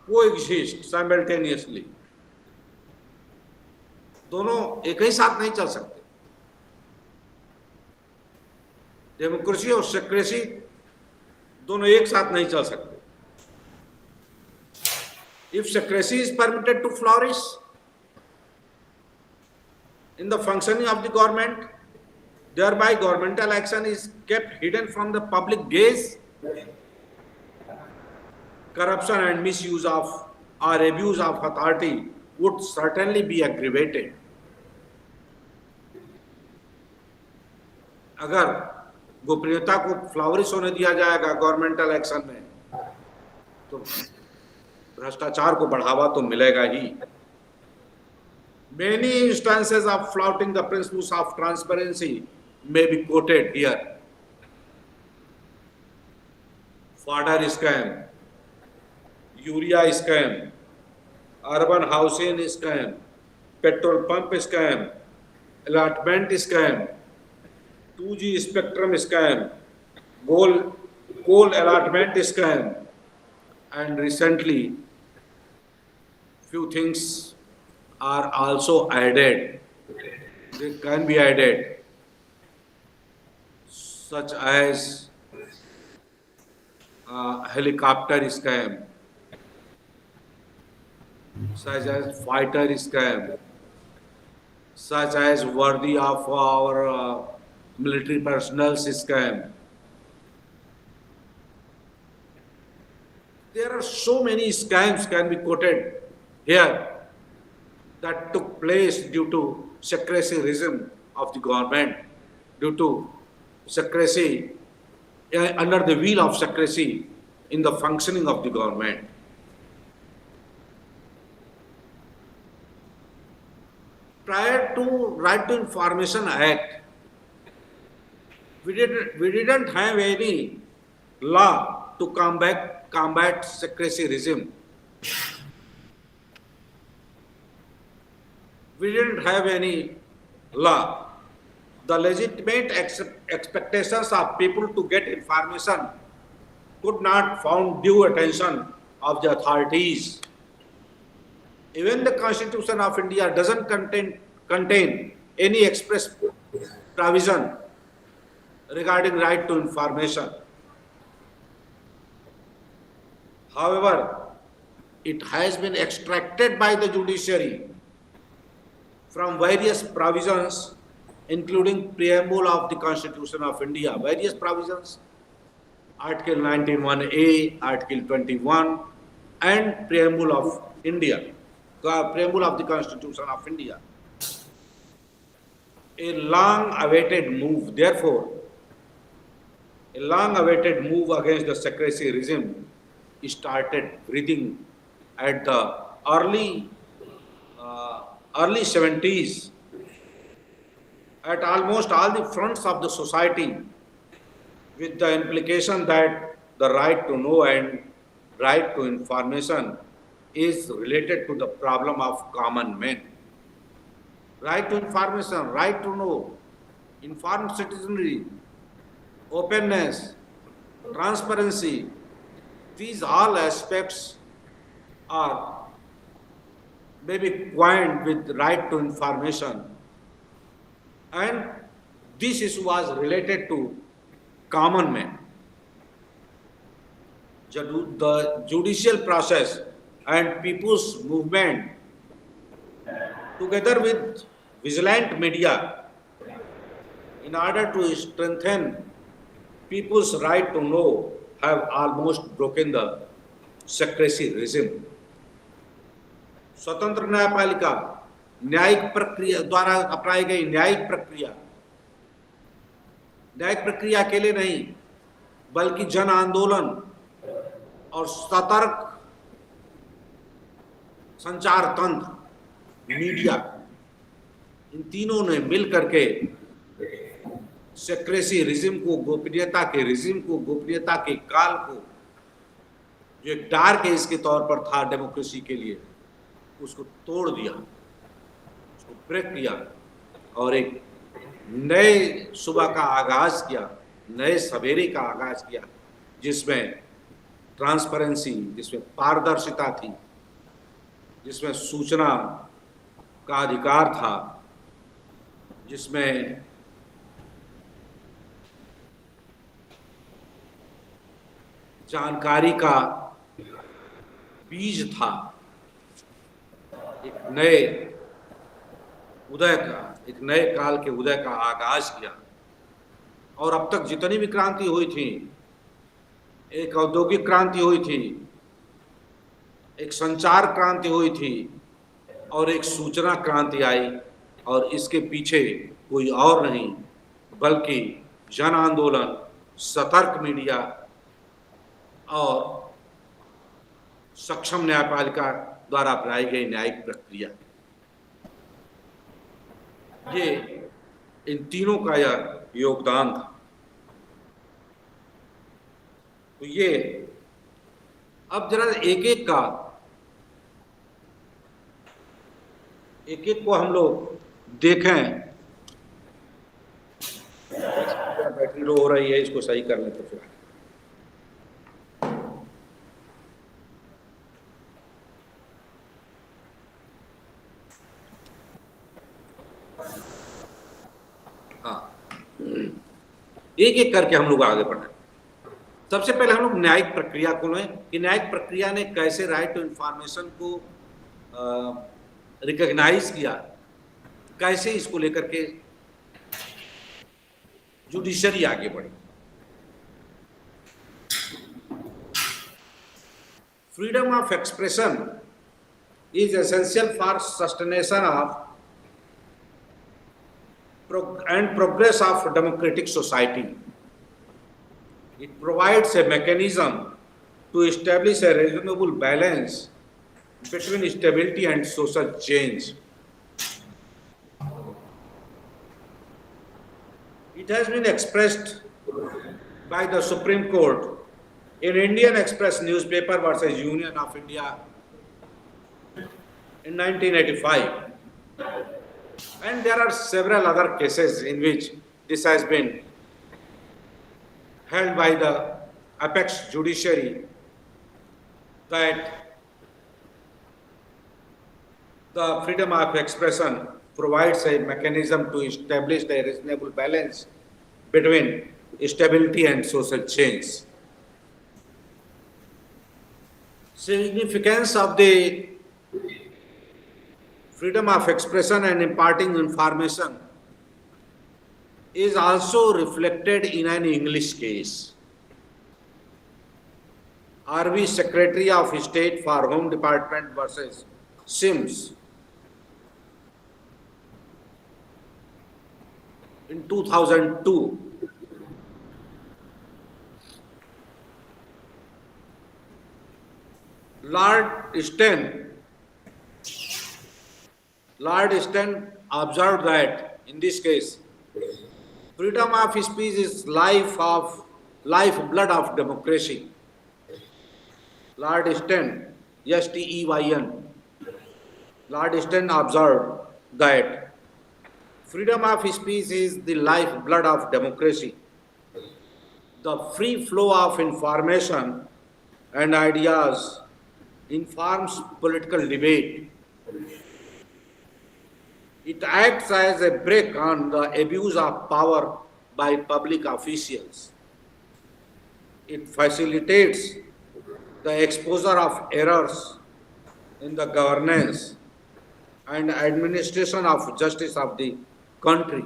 coexist simultaneously. दोनों एक ही साथ नहीं चल सकते। डेमोक्रेसी और सेक्रेसी दोनों एक साथ नहीं चल सकते। If secrecy is permitted to flourish in the functioning of the government, thereby governmental action is kept hidden from the public gaze, corruption and misuse of or abuse of authority would certainly be aggravated. अगर गोपनीयता को फ्लावरिश होने दिया जाएगा governmental action में, तो भ्रष्टाचार को बढ़ावा तो मिलेगा ही। Many instances of flouting the principles of transparency may be quoted here. Fodder scam, urea scam, urban housing scam, petrol pump scam, allotment scam, 2G spectrum scam, coal allotment scam, and recently few things are also added. They can be added, such as helicopter scam, such as fighter scam, such as worthy of our military personnel scam. There are so many scams can be quoted here that took place due to secrecyism of the government, due to secrecy, under the wheel of secrecy in the functioning of the government. Prior to Right to Information Act, we didn't have any law to combat secrecyism. We didn't have any law. The legitimate expectations of people to get information could not found due attention of the authorities. Even the Constitution of India doesn't contain any express provision regarding right to information. However, it has been extracted by the judiciary from various provisions, including preamble of the Constitution of India, various provisions, Article 19(1)(a), Article 21, and preamble of India, preamble of the Constitution of India. A long-awaited move, therefore, a long-awaited move against the secrecy regime started breathing at the early 70s at almost all the fronts of the society, with the implication that the right to know and right to information is related to the problem of common men. Right to information, right to know, informed citizenry, openness, transparency, these all aspects are maybe coined with right to information, and this issue was related to common men. The judicial process and people's movement, together with vigilant media, in order to strengthen people's right to know, have almost broken the secrecy regime. स्वतंत्र न्यायपालिका, न्यायिक प्रक्रिया द्वारा अपनाई गई न्यायिक प्रक्रिया न्यायिक प्रक्रिया अकेले नहीं, बल्कि जन आंदोलन और सतर्क संचार तंत्र, मीडिया, इन तीनों ने मिल करके सेक्रेसी रिजिम को, गोपनीयता के रिजिम को, गोपनीयता के काल को, जो एक डार्क एज के तौर पर था डेमोक्रेसी के लिए, उसको तोड़ दिया, उसको ब्रेक किया और एक नए सुबह का आगाज किया, नए सवेरे का आगाज किया, जिसमें ट्रांसपेरेंसी, जिसमें पारदर्शिता थी, जिसमें सूचना का अधिकार था, जिसमें जानकारी का बीज था, एक नए उदय का, एक नए काल के उदय का आगाज किया। और अब तक जितनी भी क्रांति हुई थी, एक औद्योगिक क्रांति हुई थी, एक संचार क्रांति हुई थी और एक सूचना क्रांति आई, और इसके पीछे कोई और नहीं बल्कि जन आंदोलन, सतर्क मीडिया और सक्षम न्यायपालिका द्वारा अपनाई गई न्यायिक प्रक्रिया। ये इन तीनों का यह योगदान था। तो ये अब जरा एक एक को हम लोग देखें। बैटरी लो हो रही है, इसको सही कर लें तो फिर एक एक करके हम लोग आगे बढ़े। सबसे पहले हम लोग न्यायिक प्रक्रिया को लें कि न्यायिक प्रक्रिया ने कैसे राइट टू इंफॉर्मेशन को रिकॉग्नाइज किया, कैसे इसको लेकर के जुडिशरी आगे बढ़ी। Freedom of expression is essential for sustenance of and progress of democratic society. It provides a mechanism to establish a reasonable balance between stability and social change. It has been expressed by the Supreme Court in Indian Express newspaper versus Union of India in 1985. And there are several other cases in which this has been held by the apex judiciary, that the freedom of expression provides a mechanism to establish a reasonable balance between stability and social change. Significance of the freedom of expression and imparting information is also reflected in an English case. RV Secretary of State for Home Department versus Sims in 2002. Lord Sten observed that in this case, freedom of speech is lifeblood of democracy. Lord Sten, S-T-E-Y-N, Lord Sten observed that freedom of speech is the lifeblood of democracy. The free flow of information and ideas informs political debate. It acts as a brake on the abuse of power by public officials. It facilitates the exposure of errors in the governance and administration of justice of the country.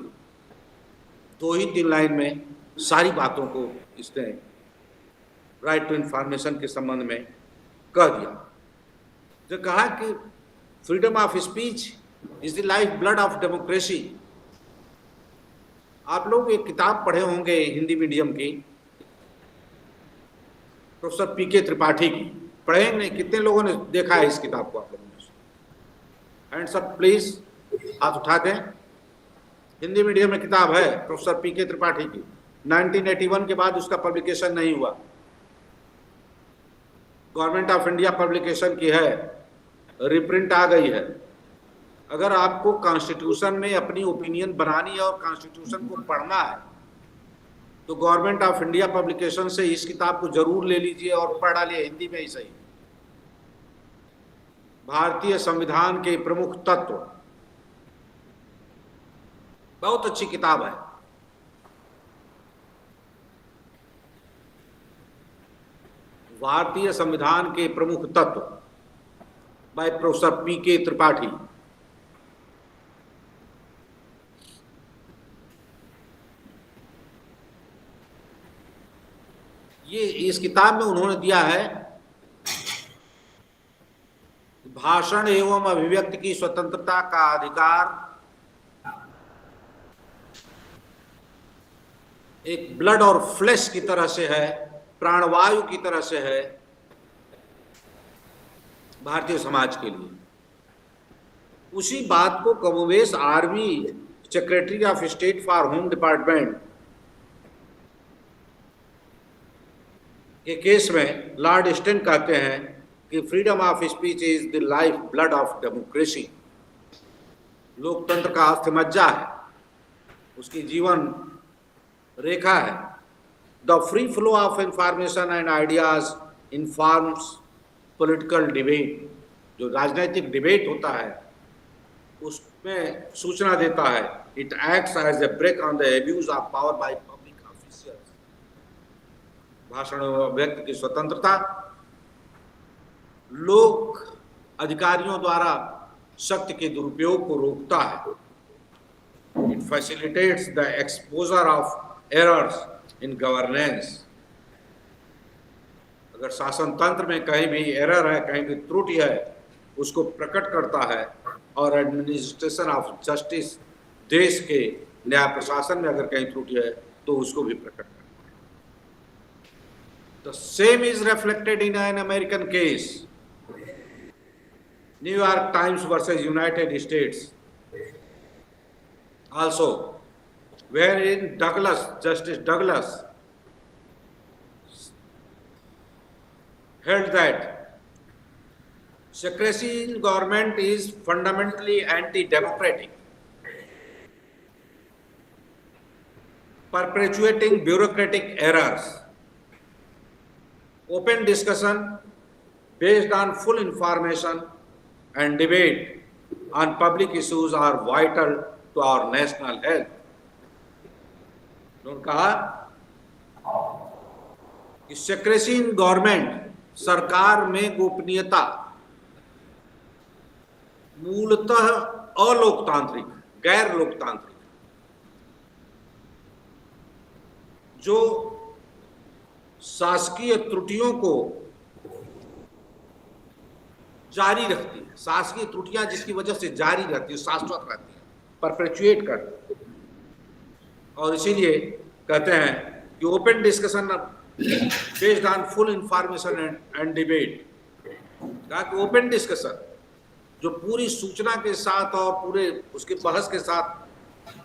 2 he 3 line में सारी बातों को इसने right to information के संबंध में कह दिया। जो कहा कि freedom of speech is the lifeblood of democracy. आप लोग एक किताब पढ़े होंगे हिंदी मीडियम की, प्रोफेसर पीके त्रिपाठी की, पढ़े नहीं? कितने लोगों ने देखा है इस किताब को आप लोगों ने? हैंड्स अप प्लीज, हाथ उठा दें। हिंदी मीडियम में किताब है प्रोफेसर पीके त्रिपाठी की, 1981 के बाद उसका पब्लिकेशन नहीं हुआ, गवर्नमेंट ऑफ इंडिया पब्लिकेशन की है, रिप्रिंट आ गई है। अगर आपको कॉन्स्टिट्यूशन में अपनी ओपिनियन बनानी है और कॉन्स्टिट्यूशन को पढ़ना है तो गवर्नमेंट ऑफ इंडिया पब्लिकेशन से इस किताब को जरूर ले लीजिए और पढ़ डालिए, हिंदी में ही सही। भारतीय संविधान के प्रमुख तत्व, बहुत अच्छी किताब है। भारतीय संविधान के प्रमुख तत्व बाय प्रोफेसर पीके त्रिपाठी। ये इस किताब में उन्होंने दिया है भाषण एवं अभिव्यक्ति की स्वतंत्रता का अधिकार एक ब्लड और फ्लैश की तरह से है, प्राणवायु की तरह से है भारतीय समाज के लिए। उसी बात को कमोबेश army secretary of state for home department के केस में लॉर्ड स्टेन कहते हैं कि freedom of speech is the life blood of democracy. लोकतंत्र का अस्थमज्जा है, उसकी जीवन रेखा है। The free flow of information and ideas informs political debate. जो राजनीतिक डिबेट होता है उसमें सूचना देता है। It acts as a brake on the abuse of power by public officials. भाषण व्यक्ति की स्वतंत्रता लोक अधिकारियों द्वारा शक्ति के दुरुपयोग को रोकता है। It facilitates the exposure of errors in governance. अगर शासन तंत्र में कहीं भी एरर है, कहीं भी त्रुटि है, उसको प्रकट करता है। और एडमिनिस्ट्रेशन ऑफ जस्टिस, देश के न्याय प्रशासन में अगर कहीं त्रुटि है तो उसको भी प्रकट करता है। The same is reflected in an American case, New York times versus United states also, wherein Justice Douglas held that secrecy in government is fundamentally anti-democratic, perpetuating bureaucratic errors. Open discussion based on full information and debate on public issues are vital to our national health. उन्होंने कहा कि secrecy in government, सरकार में गोपनीयता मूलतः अलोकतांत्रिक, गैर लोकतांत्रिक, जो शासकीय त्रुटियों को जारी रखती है, शासकीय त्रुटियां जिसकी वजह से जारी रहती है, शाश्वत रहती है, परपेचुएट करती है। और इसीलिए कहते हैं कि open discussion based on full information and debate. कहा कि ओपन डिस्कशन जो पूरी सूचना के साथ और पूरे उसके बहस के साथ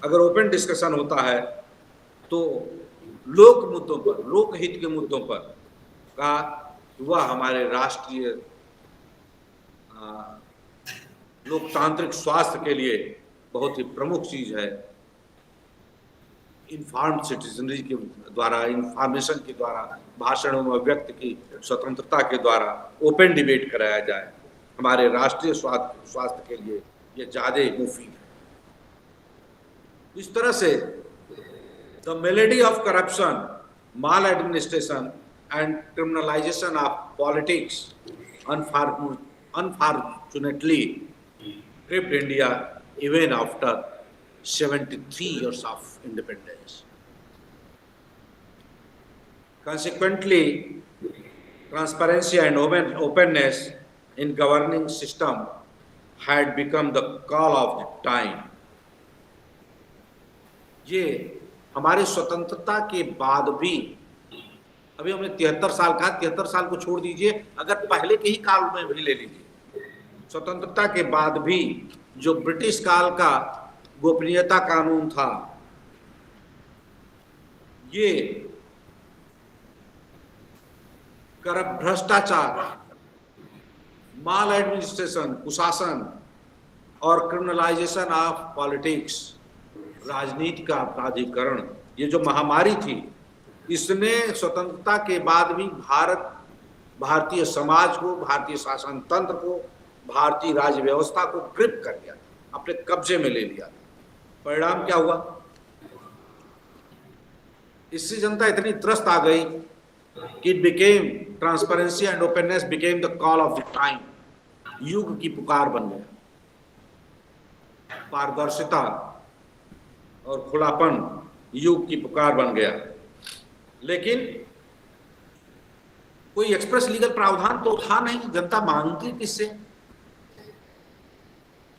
अगर ओपन डिस्कशन होता है तो लोक मुद्दों पर, लोकहित के मुद्दों पर, कहा वह हमारे राष्ट्रीय लोकतांत्रिक स्वास्थ्य के लिए बहुत ही प्रमुख चीज है। इन्फॉर्म्ड सिटीजनरी के द्वारा, इंफॉर्मेशन के द्वारा, भाषण एवं व्यक्ति की स्वतंत्रता के द्वारा ओपन डिबेट कराया जाए, हमारे राष्ट्रीय स्वास्थ्य के लिए ये ज्यादा मुफीद है। इस तरह से the melody of corruption, mall administration and criminalisation of politics unfortunately gripped India even after 73 years of independence. Consequently, transparency and openness in governing system had become the call of the time. ये हमारी स्वतंत्रता के बाद भी, अभी हमने 73 साल कहा, 73 साल को छोड़ दीजिए, अगर पहले के ही काल में भी ले लीजिए, स्वतंत्रता के बाद भी जो ब्रिटिश काल का गोपनीयता कानून था, ये करप्ट, भ्रष्टाचार, माल एडमिनिस्ट्रेशन, कुशासन और क्रिमिनलाइजेशन ऑफ पॉलिटिक्स, राजनीति का अपराधीकरण, ये जो महामारी थी, इसने स्वतंत्रता के बाद भी भारतीय समाज को, भारतीय शासन तंत्र को, भारतीय राज्य व्यवस्था को ग्रिप कर लिया, अपने कब्जे में ले लिया। परिणाम क्या हुआ? इससे जनता इतनी त्रस्त आ गई कि it became, transparency and openness became the call of the time, युग की पुकार बन गया। पारदर्शिता और खुलापन युग की पुकार बन गया। लेकिन कोई एक्सप्रेस लीगल प्रावधान तो था नहीं। जनता मांगती किससे?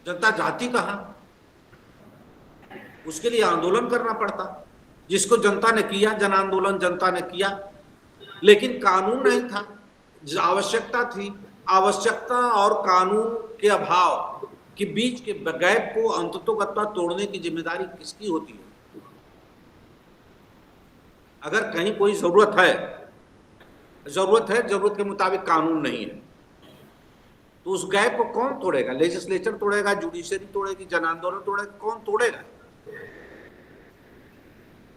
जनता जाती कहां? उसके लिए आंदोलन करना पड़ता, जिसको जनता ने किया, जन आंदोलन जनता ने किया, लेकिन कानून नहीं था। आवश्यकता थी, आवश्यकता और कानून के अभाव के बीच के गैप को अंततोगत्वा तोड़ने की जिम्मेदारी किसकी होती है? अगर कहीं कोई जरूरत है, जरूरत के मुताबिक कानून नहीं है, तो उस गैप को कौन तोड़ेगा? लेजिस्लेचर तोड़ेगा, जुडिशरी तोड़ेगी, जन आंदोलन तोड़ेगा, कौन तोड़ेगा?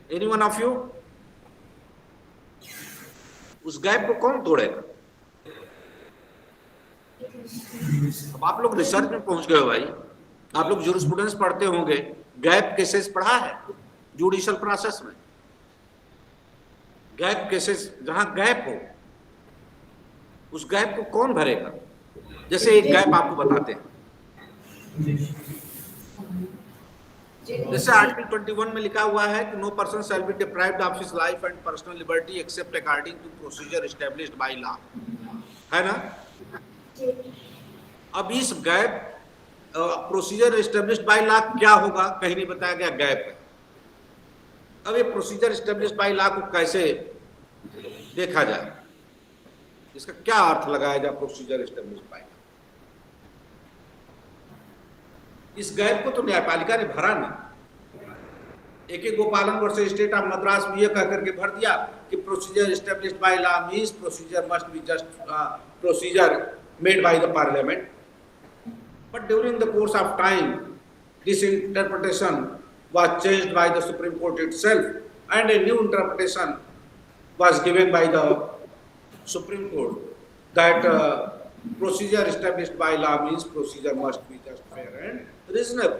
Any one of you? उस गैप को कौन तोड़ेगा? अब आप लोग रिसर्च में पहुंच गए हो भाई, आप लोग ज्यूरिस्प्रूडेंस पढ़ते होंगे, गैप केसेस पढ़ा है जुडिशियल प्रोसेस में। गैप केसेस, जहां गैप हो, उस गैप को कौन भरेगा? जैसे एक गैप आपको बताते हैं, जैसे आर्टिकल 21 में लिखा हुआ है कि no person shall be deprived of his life and personal liberty except according to procedure established by law, है ना? अब इस gap, procedure established by law क्या होगा? कहीं नहीं बताया गया, गैप है। अब ये प्रोसीजर एस्टैब्लिश्ड बाय लॉ को कैसे देखा जाए, इसका क्या अर्थ लगाया जाए? प्रोसीजर एस्टैब्लिश्ड बाय लॉ, इस गैप को तो न्यायपालिका ने भरा ना। AK गोपालन वर्सेस स्टेट ऑफ मद्रास में ये कह करके भर दिया कि procedure established by law means procedure must be just procedure made by the parliament. But during the course of time this interpretation was changed by the Supreme Court itself, and a new interpretation was given by the Supreme Court that procedure established by law means procedure must be just, fair and reasonable.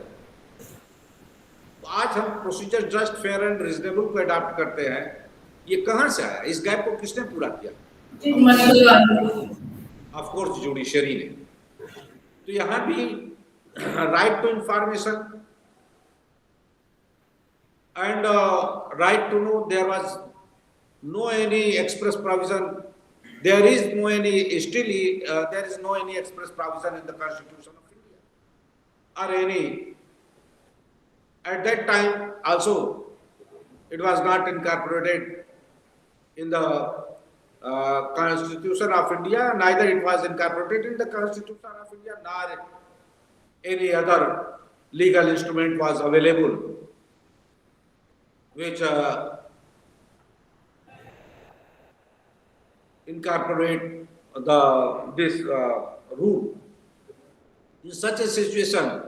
आज हम procedure just, fair and reasonable को adopt करते हैं, ये कहां से आया? इस गैप को किसने पूरा किया? ऑफ कोर्स जुडिशरी ने। तो यहां भी right to information and right to know, there was no any express provision, there is no any still there is no any express provision in the Constitution of India or any, at that time also it was not incorporated in the Constitution of India, neither it was incorporated in the Constitution of India, nor any other legal instrument was available which incorporate this rule. In such a situation,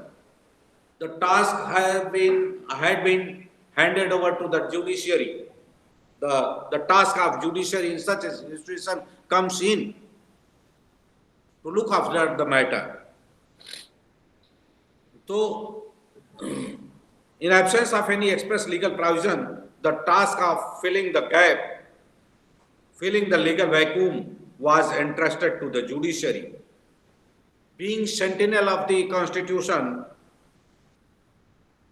the task had been handed over to the judiciary. The task of judiciary in such a situation comes in to look after the matter. So, in absence of any express legal provision, the task of filling the gap, filling the legal vacuum was entrusted to the judiciary. Being sentinel of the Constitution,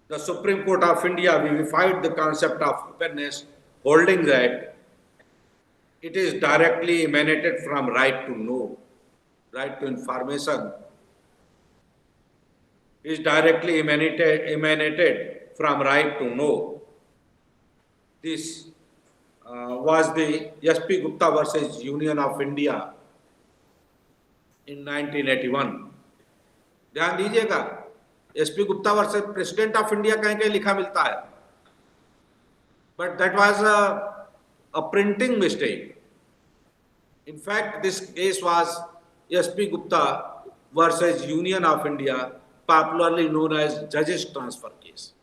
the Supreme Court of India vivified the concept of openness, holding that it is directly emanated from right to know, right to information, is directly emanated from right to know. this was the S.P. Gupta versus Union of India in 1981. ध्यान दीजिएगा, SP Gupta versus president of India कहीं कहीं लिखा मिलता है, but that was a printing mistake. In fact, this case was S.P. Gupta versus Union of India, popularly known as Judges Transfer Case.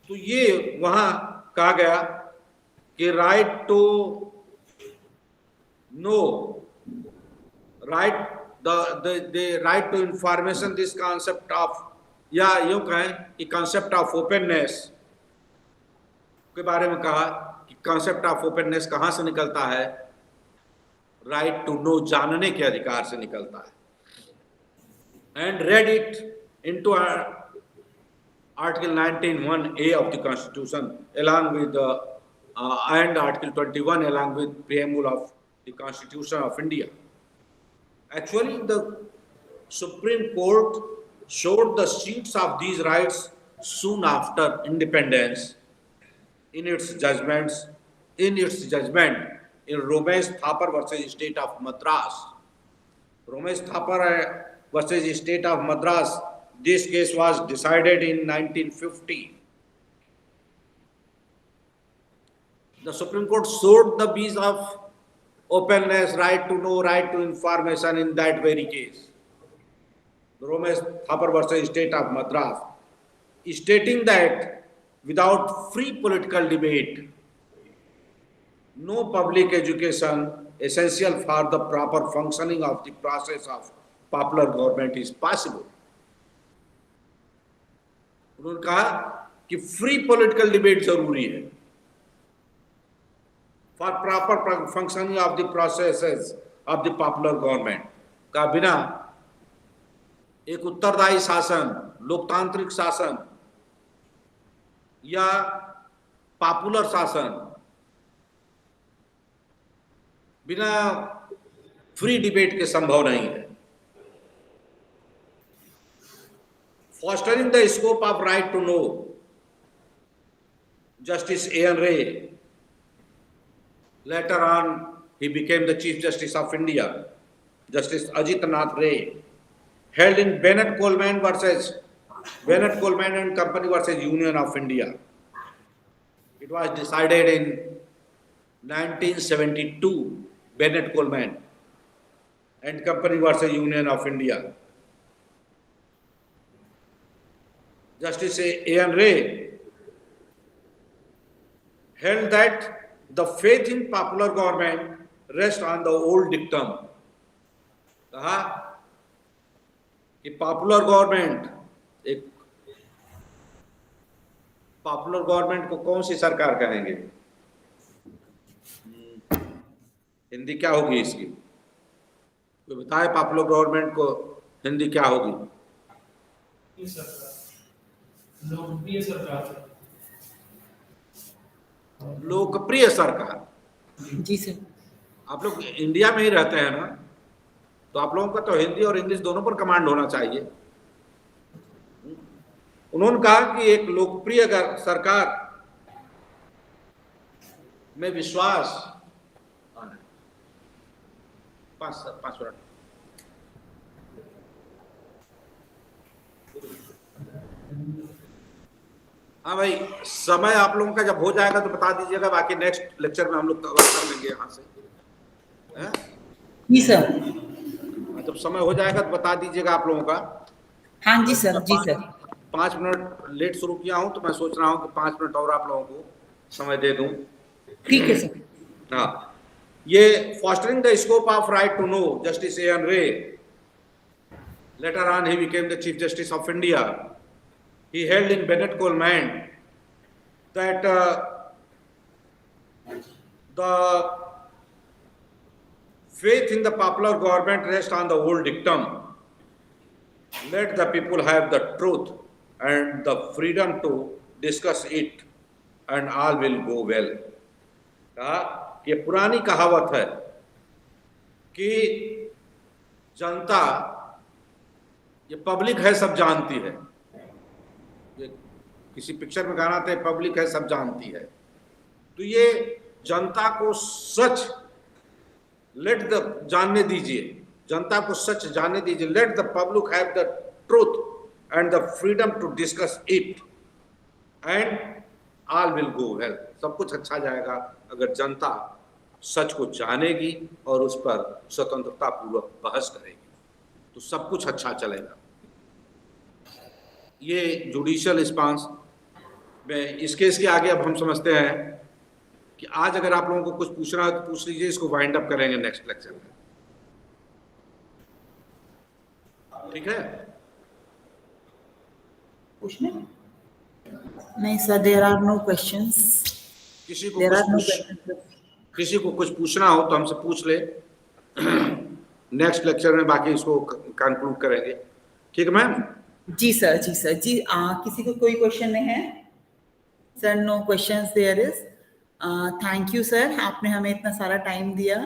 तो ये वहां कहा गया कि right to know, right the right to information, this concept of, या यूं कहें कि कॉन्सेप्ट ऑफ ओपननेस के बारे में कहा कि कॉन्सेप्ट ऑफ ओपननेस कहां से निकलता है, राइट टू नो, जानने के अधिकार से निकलता है. And read it into article 19(1)(a) of the Constitution along with and Article 21 along with preamble of the Constitution of India. Actually, the Supreme Court showed the seats of these rights soon after independence in its judgment in Romesh Thapar versus State of Madras. Romesh Thapar versus State of Madras. This case was decided in 1950. The Supreme Court showed the bees of openness, right to know, right to information in that very case. Romesh Thapar versus State of Madras, stating that without free political debate, no public education essential for the proper functioning of the process of popular government is possible. उन्होंने कहा कि free political debate जरूरी है for proper functioning of the processes of the popular government का बिना एक उत्तरदायी शासन, लोकतांत्रिक शासन या पॉपुलर शासन बिना फ्री डिबेट के संभव नहीं है. Fostering the scope of right to know, Justice A.N. Ray, later on he became the Chief Justice of India, Justice Ajit Nath Ray, held in Bennett Coleman and Company versus Union of India. It was decided in 1972, Bennett Coleman and Company versus Union of India. Justice A.N. Ray held that the faith in popular government rests on the old dictum. कहा कि popular government, एक popular government को कौन सी सरकार कहेंगे, हिंदी क्या होगी इसकी, कोई बताए पॉपुलर गवर्नमेंट को हिंदी क्या होगी? लोकप्रिय सरकार. लोकप्रिय सरकार. जी सर. आप लोग इंडिया में ही रहते हैं ना, तो आप लोगों का तो हिंदी और इंग्लिश दोनों पर कमांड होना चाहिए. उन्होंने कहा कि एक लोकप्रिय सरकार में विश्वास, 5 मिनट. हाँ भाई, समय आप लोगों का जब हो जाएगा तो बता दीजिएगा, बाकी नेक्स्ट लेक्चर में हम लोग कवर कर लेंगे यहाँ से. जी सर. जब समय हो जाएगा तो बता दीजिएगा आप लोगों का. हाँ जी सर. जी सर. 5 मिनट लेट शुरू किया हूँ तो मैं सोच रहा हूँ कि 5 मिनट और आप लोगों को समय दे दूं. ठीक है सर. हाँ, ये fostering the scope of right to know, Justice A.N. Ray, later on he became the Chief Justice of India. He held in Bennett Coleman that the faith in the popular government rests on the old dictum. Let the people have the truth and the freedom to discuss it and all will go well. कहा कि पुरानी कहावत है कि जनता, ये public है, सब जानती है. ये किसी पिक्चर में गाना था पब्लिक है सब जानती है, तो ये जनता को सच जानने दीजिए, जनता को सच जानने दीजिए, let the public have the truth and the freedom to discuss it and all will go well. सब कुछ अच्छा जाएगा अगर जनता सच को जानेगी और उस पर स्वतंत्रता पूर्वक बहस करेगी, तो सब कुछ अच्छा चलेगा। ये जुडिशियल रिस्पांस में इस केस के आगे अब हम समझते हैं कि आज अगर आप लोगों को कुछ पूछना है तो पूछ लीजिए, इसको वाइंड अप करेंगे नेक्स्ट लेक्चर में, ठीक है? पूछने नहीं sir, there are no questions. किसी को देयर आर नो कुछ क्वेश्चंस। किसी को कुछ पूछना हो तो हमसे पूछ ले, नेक्स्ट लेक्चर में बाकी इसको कंक्लूड करेंगे, ठीक है मैम? जी सर, जी सर, जी। किसी को कोई क्वेश्चन नहीं है sir? No questions there is. Thank you sir, आपने हमें इतना सारा टाइम दिया।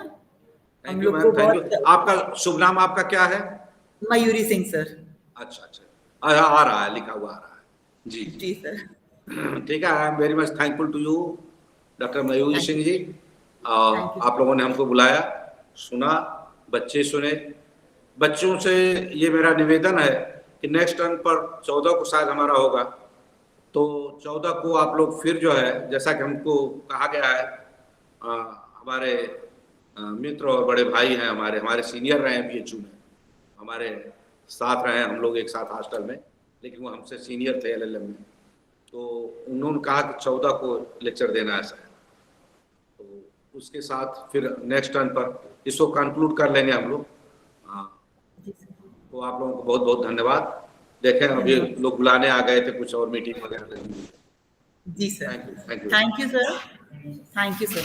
Thank you ma'am, thank you. आपका शुभ नाम आपका क्या है? मयूरी सिंह सर। अच्छा अच्छा, आ रहा है, लिखा हुआ आ रहा है जी जी सर। ठीक है। I am very much thankful to you doctor Mayuri Singh ji. आप लोगों ने हमको बुलाया, सुना, बच्चे सुने। बच्चों से ये मेरा निवेदन है कि नेक्स्ट टर्न पर 14 को शायद हमारा होगा, तो 14 को आप लोग फिर जो है, जैसा कि हमको कहा गया है, हमारे मित्र और बड़े भाई हैं, हमारे सीनियर रहे हैं PHU में, हमारे साथ रहे हैं, हम लोग एक साथ हॉस्टल में, लेकिन वो हमसे सीनियर थे LLM में, तो उन्होंने कहा कि 14 को लेक्चर देना है सर। तो उसके साथ फिर नेक्स्ट टर्न पर इसको कंक्लूड कर लेंगे हम लोग। तो आप लोगों को बहुत बहुत धन्यवाद। देखें अभी लोग बुलाने आ गए थे, कुछ और मीटिंग वगैरह। जी sir, thank you, thank you, thank you sir, thank you sir.